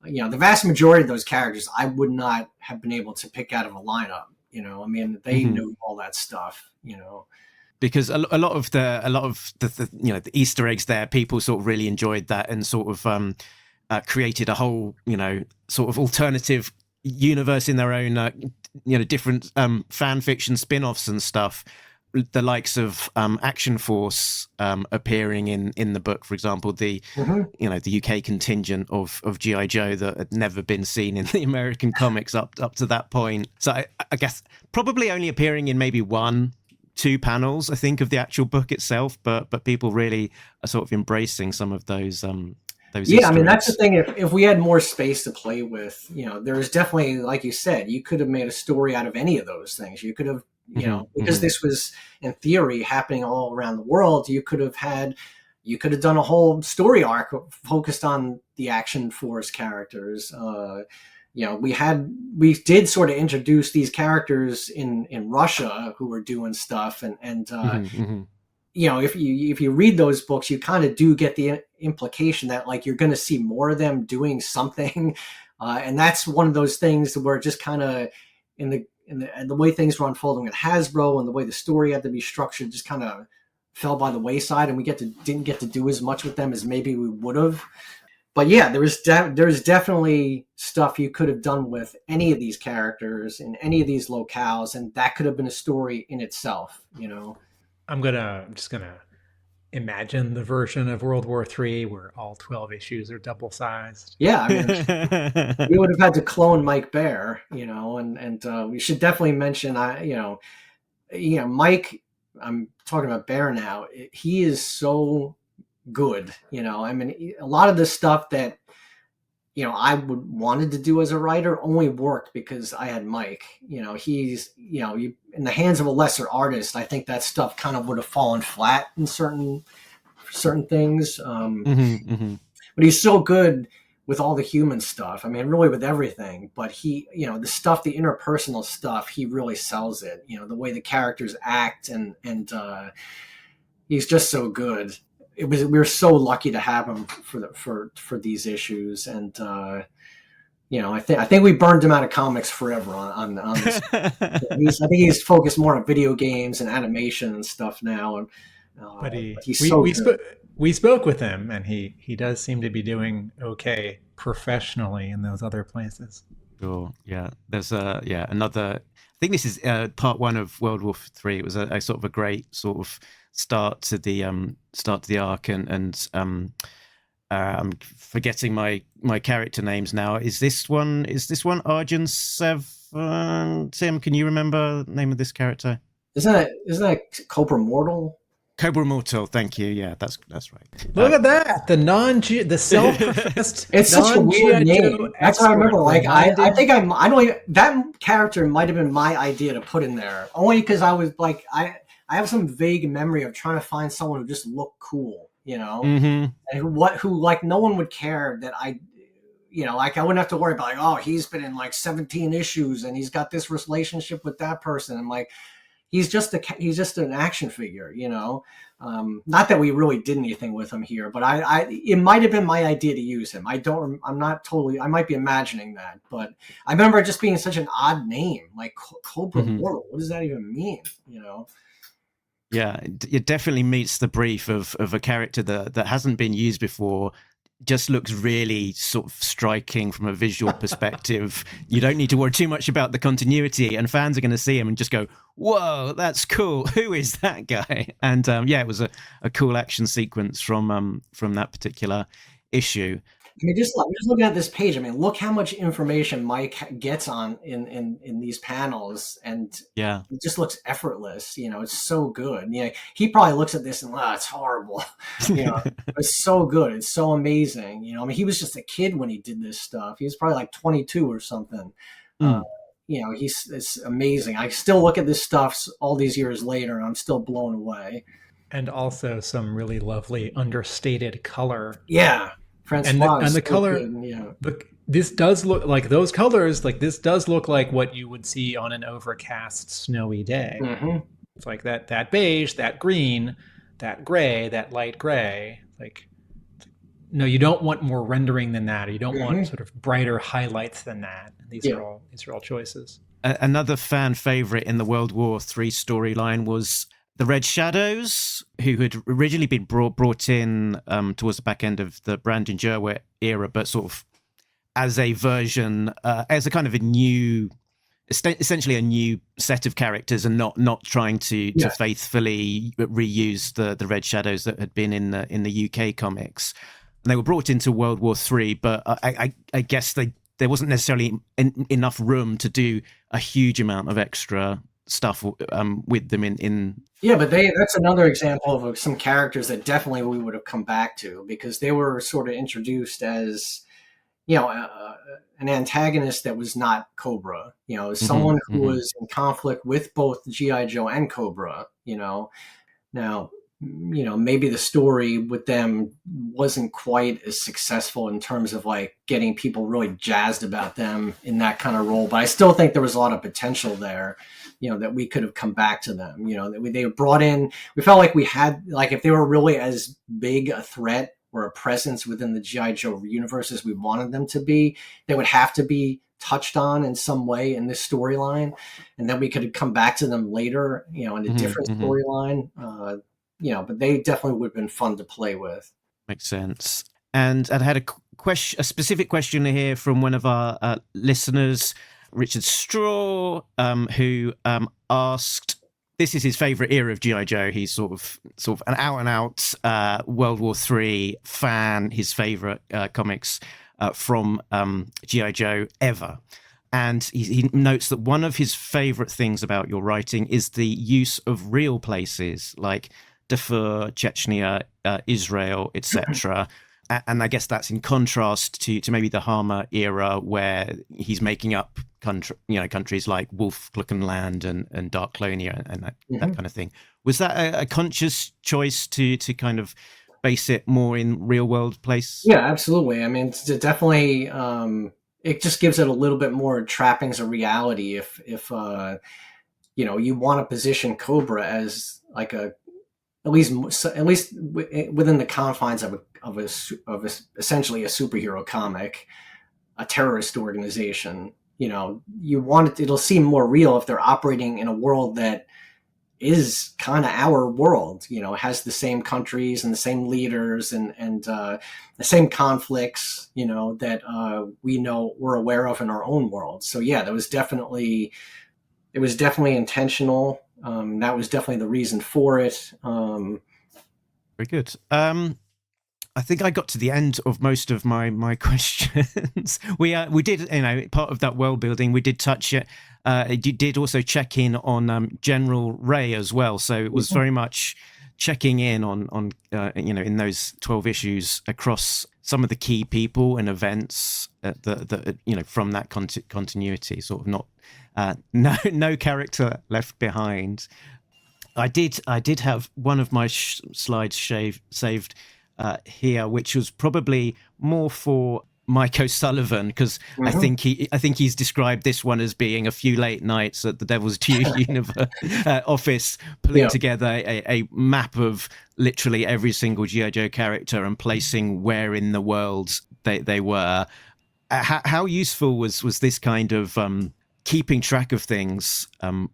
the vast majority of those characters I would not have been able to pick out of a lineup. They knew all that stuff. Because a lot of the the Easter eggs there, people sort of really enjoyed that and sort of created a whole sort of alternative universe in their own different fan fiction spin-offs and stuff. The likes of Action Force appearing in the book, for example, the the UK contingent of G.I. Joe that had never been seen in the American comics up to that point. So I guess probably only appearing in maybe 1-2 panels, I think, of the actual book itself, but people really are sort of embracing some of those yeah, that's the thing. If we had more space to play with, there was definitely, like you said, you could have made a story out of any of those things. You could have, because this was in theory happening all around the world, you could have done a whole story arc focused on the Action Force characters. We did sort of introduce these characters in Russia who were doing stuff, and if you read those books, you kind of do get the implication that like you're going to see more of them doing something, and that's one of those things where just kind of in the way things were unfolding at Hasbro and the way the story had to be structured just kind of fell by the wayside, and we didn't get to do as much with them as maybe we would have. But yeah, there's definitely stuff you could have done with any of these characters in any of these locales, and that could have been a story in itself. I'm just gonna imagine the version of World War III where all 12 issues are double sized. Yeah, we would have had to clone Mike Bear, and we should definitely mention, Mike. I'm talking about Bear now. He is so good, a lot of the stuff that I wanted to do as a writer only worked because I had Mike. He's in the hands of a lesser artist, I think that stuff kind of would have fallen flat in certain things. But he's so good with all the human stuff. Really with everything. But he, the stuff, the interpersonal stuff, he really sells it. The way the characters act, and he's just so good. We were so lucky to have him for these issues, and I think we burned him out of comics forever on this. I think he's focused more on video games and animation and stuff now. And but he's so good. We spoke with him, and he does seem to be doing okay professionally in those other places. Sure. Yeah. There's another. I think this is part 1 of World War III. It was a sort of a great sort of start to the arc, and I'm forgetting my character names now. Is this one Arjun Seven? Tim, can you remember the name of this character? Isn't that Cobra Mortal? Cobra Mortal, thank you. Yeah, that's right. Look at that, the self-professed. It's such a weird name. That's what I remember. Like I think that character might have been my idea to put in there, only because I was like I have some vague memory of trying to find someone who just looked cool, and who like no one would care that I like I wouldn't have to worry about like, oh, he's been in like 17 issues and he's got this relationship with that person. And like, he's just an action figure, not that we really did anything with him here, but it might have been my idea to use him. I'm not totally, I might be imagining that, but I remember it just being such an odd name, like Cobra Mortal. What does that even mean? Yeah, it definitely meets the brief of a character that hasn't been used before. Just looks really sort of striking from a visual perspective. You don't need to worry too much about the continuity, and fans are going to see him and just go, whoa, that's cool. Who is that guy? And it was a cool action sequence from that particular issue. I mean, just looking at this page, I mean, look how much information Mike gets on in these panels, and it just looks effortless. It's so good. He probably looks at this and, it's horrible. It's so good. It's so amazing. I mean, he was just a kid when he did this stuff. He was probably like 22 or something. It's amazing. I still look at this stuff all these years later, and I'm still blown away. And also some really lovely understated color. Yeah. And the color, this does look like those colors. Like this does look like what you would see on an overcast, snowy day. Mm-hmm. It's like that beige, that green, that gray, that light gray. Like, no, you don't want more rendering than that. Or you don't want sort of brighter highlights than that. These are all choices. Another fan favorite in the World War III storyline was the Red Shadows, who had originally been brought in towards the back end of the Brandon Jerwett era, but sort of as a version, as a kind of essentially a new set of characters, and not trying to faithfully reuse the Red Shadows that had been in the UK comics. And they were brought into World War III, but I guess there wasn't necessarily enough room to do a huge amount of extra stuff with them in but that's another example of some characters that definitely we would have come back to, because they were sort of introduced as an antagonist that was not Cobra, someone who was in conflict with both G.I. Joe and Cobra. Now maybe the story with them wasn't quite as successful in terms of like getting people really jazzed about them in that kind of role, but I still think there was a lot of potential there, that we could have come back to them, that they were brought in. We felt like we had, like, if they were really as big a threat or a presence within the G.I. Joe universe as we wanted them to be, they would have to be touched on in some way in this storyline, and then we could have come back to them later, in a different storyline. But they definitely would have been fun to play with. Makes sense. And I had a specific question here from one of our listeners, Richard Straw, who asked, this is his favorite era of G.I. Joe. He's sort of an out-and-out World War III fan, his favorite comics from G.I. Joe ever. And he notes that one of his favorite things about your writing is the use of real places like Darfur, Chechnya, Israel, etc. And I guess that's in contrast to maybe the Harmer era, where he's making up countries like Wolf-Gluckenland and Dark Clonia and that kind of thing. Was that a conscious choice to kind of base it more in real world place? Yeah, absolutely. I mean, it's definitely it just gives it a little bit more trappings of reality. If you want to position Cobra as like at least within the confines of essentially a superhero comic, a terrorist organization, you want it'll seem more real if they're operating in a world that is kind of our world, has the same countries and the same leaders and the same conflicts, that we're aware of in our own world. So yeah, it was definitely intentional. That was definitely the reason for it. Very good. I think I got to the end of most of my questions. We did, part of that world building, we did touch it. You did also check in on General Ray as well. So it was very much checking in on in those 12 issues across some of the key people and events that from that continuity, sort of not no character left behind. I did have one of my slides saved here, which was probably more for Mike O'Sullivan, because I think he's described this one as being a few late nights at the Devils Due office, pulling together a map of literally every single G.I. Joe character and placing where in the world they were. How useful was this kind of keeping track of things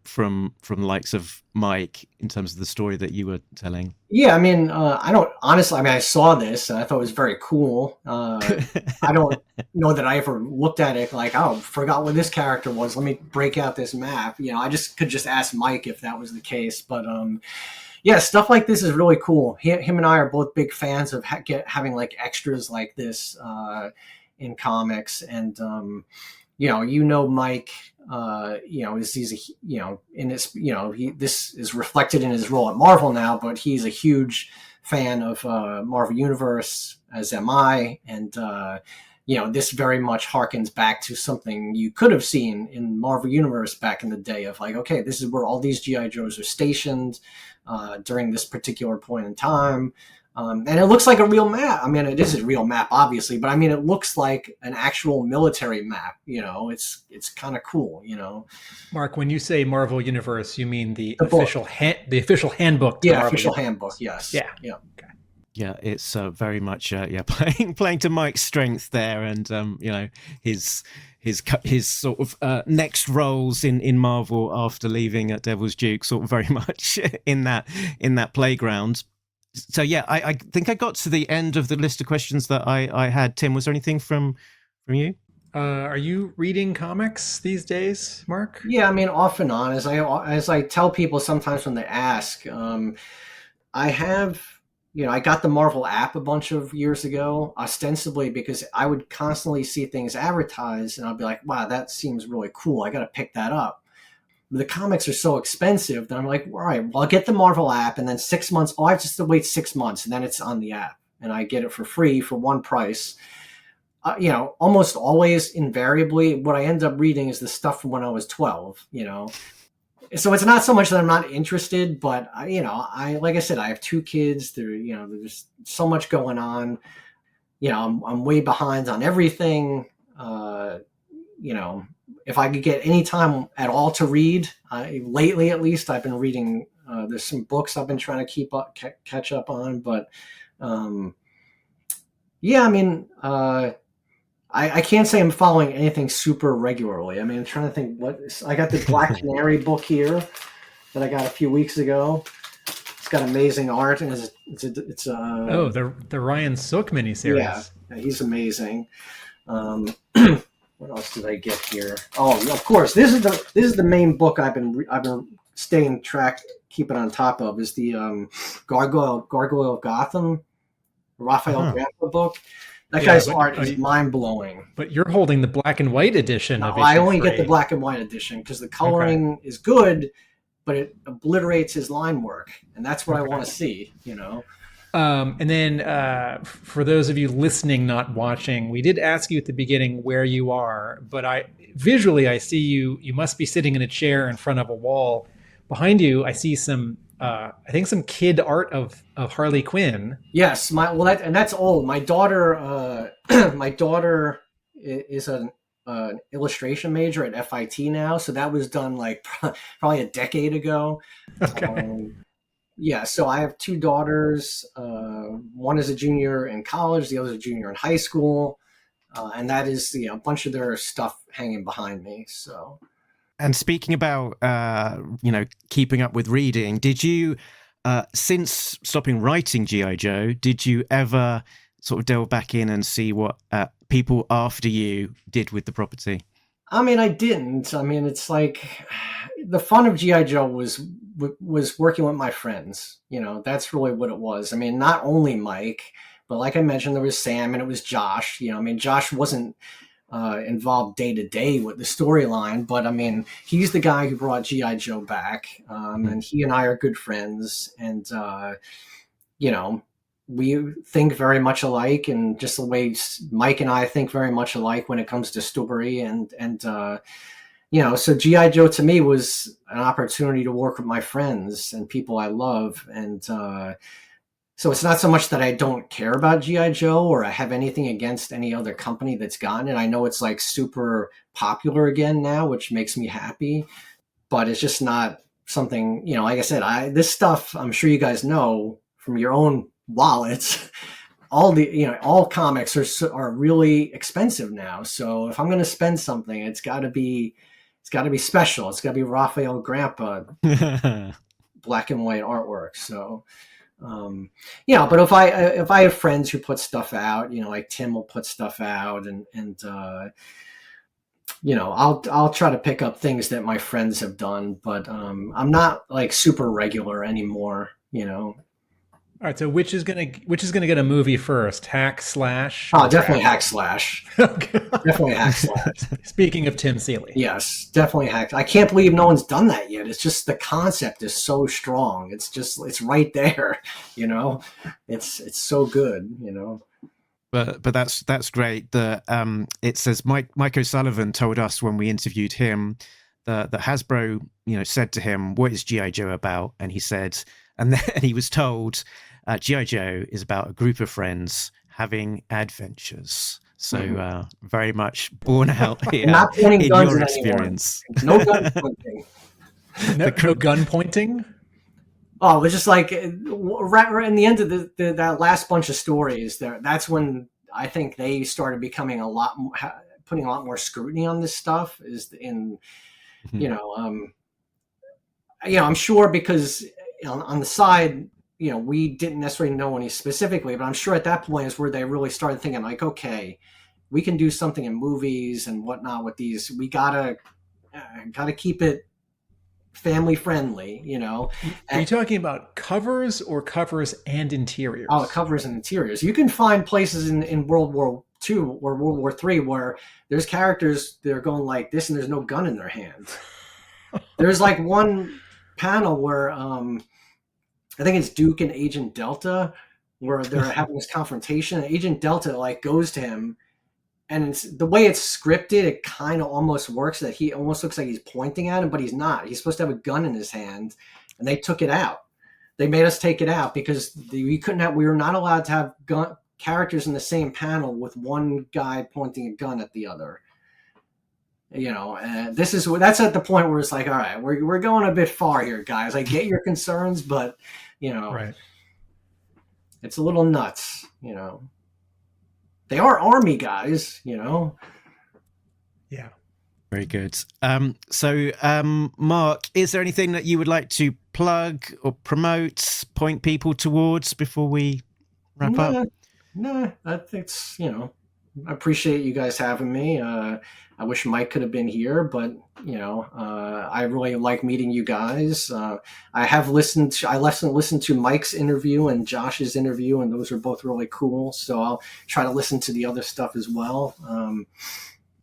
from the likes of Mike in terms of the story that you were telling? Yeah, I mean, I saw this and I thought it was very cool. I don't know that I ever looked at it like, oh, forgot what this character was. Let me break out this map. I could just ask Mike if that was the case. But yeah, stuff like this is really cool. Him and I are both big fans of having like extras like this in comics. And, Mike, this is reflected in his role at Marvel now, but he's a huge fan of Marvel Universe, as am I. And, this very much harkens back to something you could have seen in Marvel Universe back in the day of like, okay, this is where all these G.I. Joes are stationed during this particular point in time. And it looks like a real map. I mean, it is a real map, obviously, but I mean, it looks like an actual military map. It's kind of cool. Mark, when you say Marvel Universe, you mean the official handbook? Yeah, official handbook. Yes. Yeah. Okay. Yeah, it's very much playing to Mike's strength there, and his sort of next roles in Marvel after leaving at Devil's Due, sort of very much in that playground. So yeah, I think I got to the end of the list of questions that I had. Tim, was there anything from you? Are you reading comics these days, Mark? Yeah, I mean, off and on. As I tell people sometimes when they ask, I have, I got the Marvel app a bunch of years ago, ostensibly because I would constantly see things advertised, and I'd be like, wow, that seems really cool. I got to pick that up. The comics are so expensive that I'm like, all right, well, I'll get the Marvel app, and then 6 months. Oh, I have to wait 6 months, and then it's on the app, and I get it for free for one price. Almost always, invariably, what I end up reading is the stuff from when I was 12. So it's not so much that I'm not interested, but I like I said, I have 2 kids. There's so much going on. I'm way behind on everything. If I could get any time at all to read, lately at least, I've been reading. There's some books I've been trying to catch up on, but yeah, I mean, I can't say I'm following anything super regularly. I mean, I'm trying to think I got the Black Canary book here that I got a few weeks ago. It's got amazing art, and it's the Ryan Sook miniseries. Yeah, he's amazing. What else did I get here? Oh, of course, this is the main book I've been staying track, keeping on top of, is the Gargoyle of Gotham, Raphael Grandpa book. That guy's art is mind blowing. But you're holding the black and white edition. No, I only get the black and white edition because the coloring is good, but it obliterates his line work, and that's what I want to see. And then for those of you listening, not watching, we did ask you at the beginning where you are, but I see you. You must be sitting in a chair in front of a wall. Behind you, I see some kid art of Harley Quinn. Yes, that's old. My daughter, is an illustration major at FIT now, so that was done like probably a decade ago. Okay. Yeah, so I have 2 daughters. One is a junior in college, the other is a junior in high school, and that is a bunch of their stuff hanging behind me. So, and speaking about keeping up with reading, did you since stopping writing G.I. Joe, did you ever sort of delve back in and see what people after you did with the property? I mean, I didn't. I mean, it's like the fun of G.I. Joe was working with my friends. That's really what it was. I mean, not only Mike, but like I mentioned, there was Sam and it was Josh. I mean, Josh wasn't involved day to day with the storyline, but I mean, he's the guy who brought G.I. Joe back, and he and I are good friends, and we think very much alike, and just the way Mike and I think very much alike when it comes to story, and so G.I. Joe to me was an opportunity to work with my friends and people I love, and So it's not so much that I don't care about G.I. Joe or I have anything against any other company that's gotten it. I know it's like super popular again now, which makes me happy, but it's just not something, like I said, this stuff, I'm sure you guys know from your own wallets, all comics are really expensive now. So if I'm going to spend something, it's got to be special. It's got to be Raphael Grandpa, black and white artwork. So, but if I have friends who put stuff out, like Tim will put stuff out and I'll try to pick up things that my friends have done, but I'm not like super regular anymore, All right, so which is gonna get a movie first? Hack Slash? Oh, definitely Hack Slash. Definitely Hack Slash. Speaking of Tim Seeley. Yes, definitely Hack. I can't believe no one's done that yet. It's just the concept is so strong. It's right there, It's so good, But that's great. It says Mike O'Sullivan told us when we interviewed him that Hasbro, said to him, "What is G.I. Joe about?" And he said, and then he was told, G.I. Joe is about a group of friends having adventures. So very much born out here Not pointing in guns your at experience. No gun pointing. No gun pointing? Oh, it was just like right in the end of that last bunch of stories there. That's when I think they started becoming putting a lot more scrutiny on this stuff. I'm sure because on the side, we didn't necessarily know any specifically, but I'm sure at that point is where they really started thinking like, okay, we can do something in movies and whatnot with these. We gotta keep it family friendly, Are you talking about covers or covers and interiors? Oh, covers and interiors. You can find places in World War II or World War III where there's characters that are going like this and there's no gun in their hand. There's like one panel where I think it's Duke and Agent Delta where they're having this confrontation. And Agent Delta like goes to him, and the way it's scripted, it kind of almost works that he almost looks like he's pointing at him, but he's not. He's supposed to have a gun in his hand, and they took it out. They made us take it out because we were not allowed to have characters in the same panel with one guy pointing a gun at the other. And that's at the point where it's like, all right, we're going a bit far here, guys. I get your concerns, but right. It's a little nuts, They are Army guys, Yeah. Very good. Mark, is there anything that you would like to plug or promote, point people towards before we wrap up? No, I think I appreciate you guys having me. I wish Mike could have been here, but I really like meeting you guys. I listened to Mike's interview and Josh's interview, and those are both really cool. So I'll try to listen to the other stuff as well.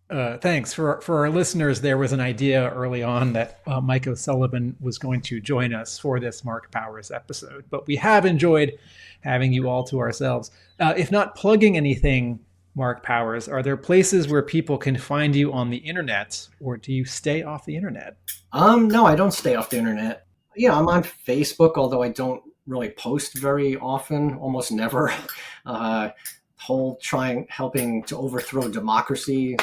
Thanks. For our listeners, there was an idea early on that Mike O'Sullivan was going to join us for this Mark Powers episode, but we have enjoyed having you all to ourselves. If not plugging anything, Mark Powers, are there places where people can find you on the internet, or do you stay off the internet? No, I don't stay off the internet. Yeah, I'm on Facebook, although I don't really post very often, almost never. Helping to overthrow democracy,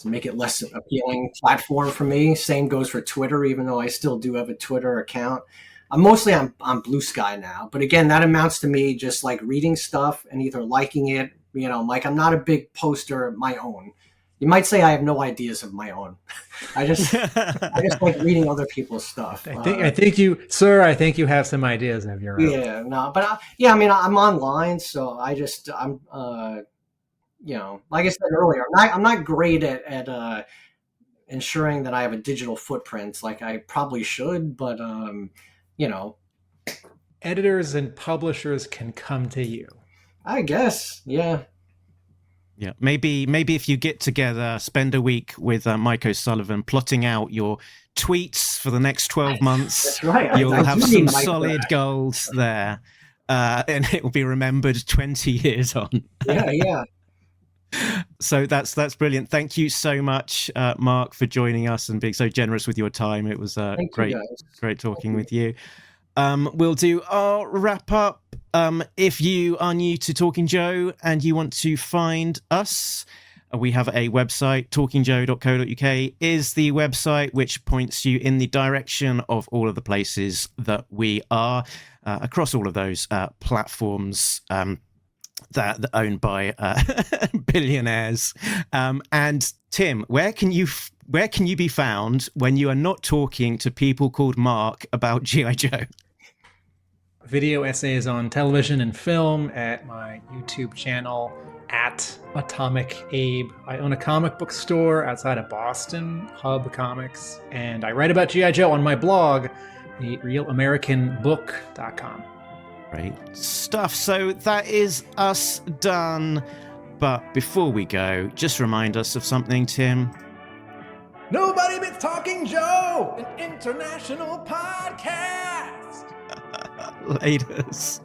to make it less appealing platform for me. Same goes for Twitter, even though I still do have a Twitter account. I'm mostly on Blue Sky now, but again, that amounts to me just like reading stuff and either liking it. Like I'm not a big poster of my own. You might say I have no ideas of my own. I just like reading other people's stuff. I think you have some ideas of your own. Yeah, no, but I'm online, so I'm like I said earlier, I'm not great at ensuring that I have a digital footprint like I probably should, but editors and publishers can come to you. I guess, yeah. Yeah, maybe if you get together, spend a week with Mike O'Sullivan, plotting out your tweets for the next 12 months. That's right. You'll have some solid goals there, and it will be remembered 20 years on. Yeah. So that's brilliant. Thank you so much, Mark, for joining us and being so generous with your time. It was great talking with you. We'll do our wrap up if you are new to Talking Joe and you want to find us, we have a website. talkingjoe.co.uk is the website which points you in the direction of all of the places that we are across all of those platforms that are owned by billionaires. And Tim, where can you be found when you are not talking to people called Mark about G.I. Joe? Video essays on television and film at my YouTube channel at Atomic Abe. I own a comic book store outside of Boston, Hub Comics, and I write about G.I. Joe on my blog, therealamericanbook.com. Great stuff. So that is us done. But before we go, just remind us of something, Tim. Nobody but Talking Joe, an international podcast. Laters.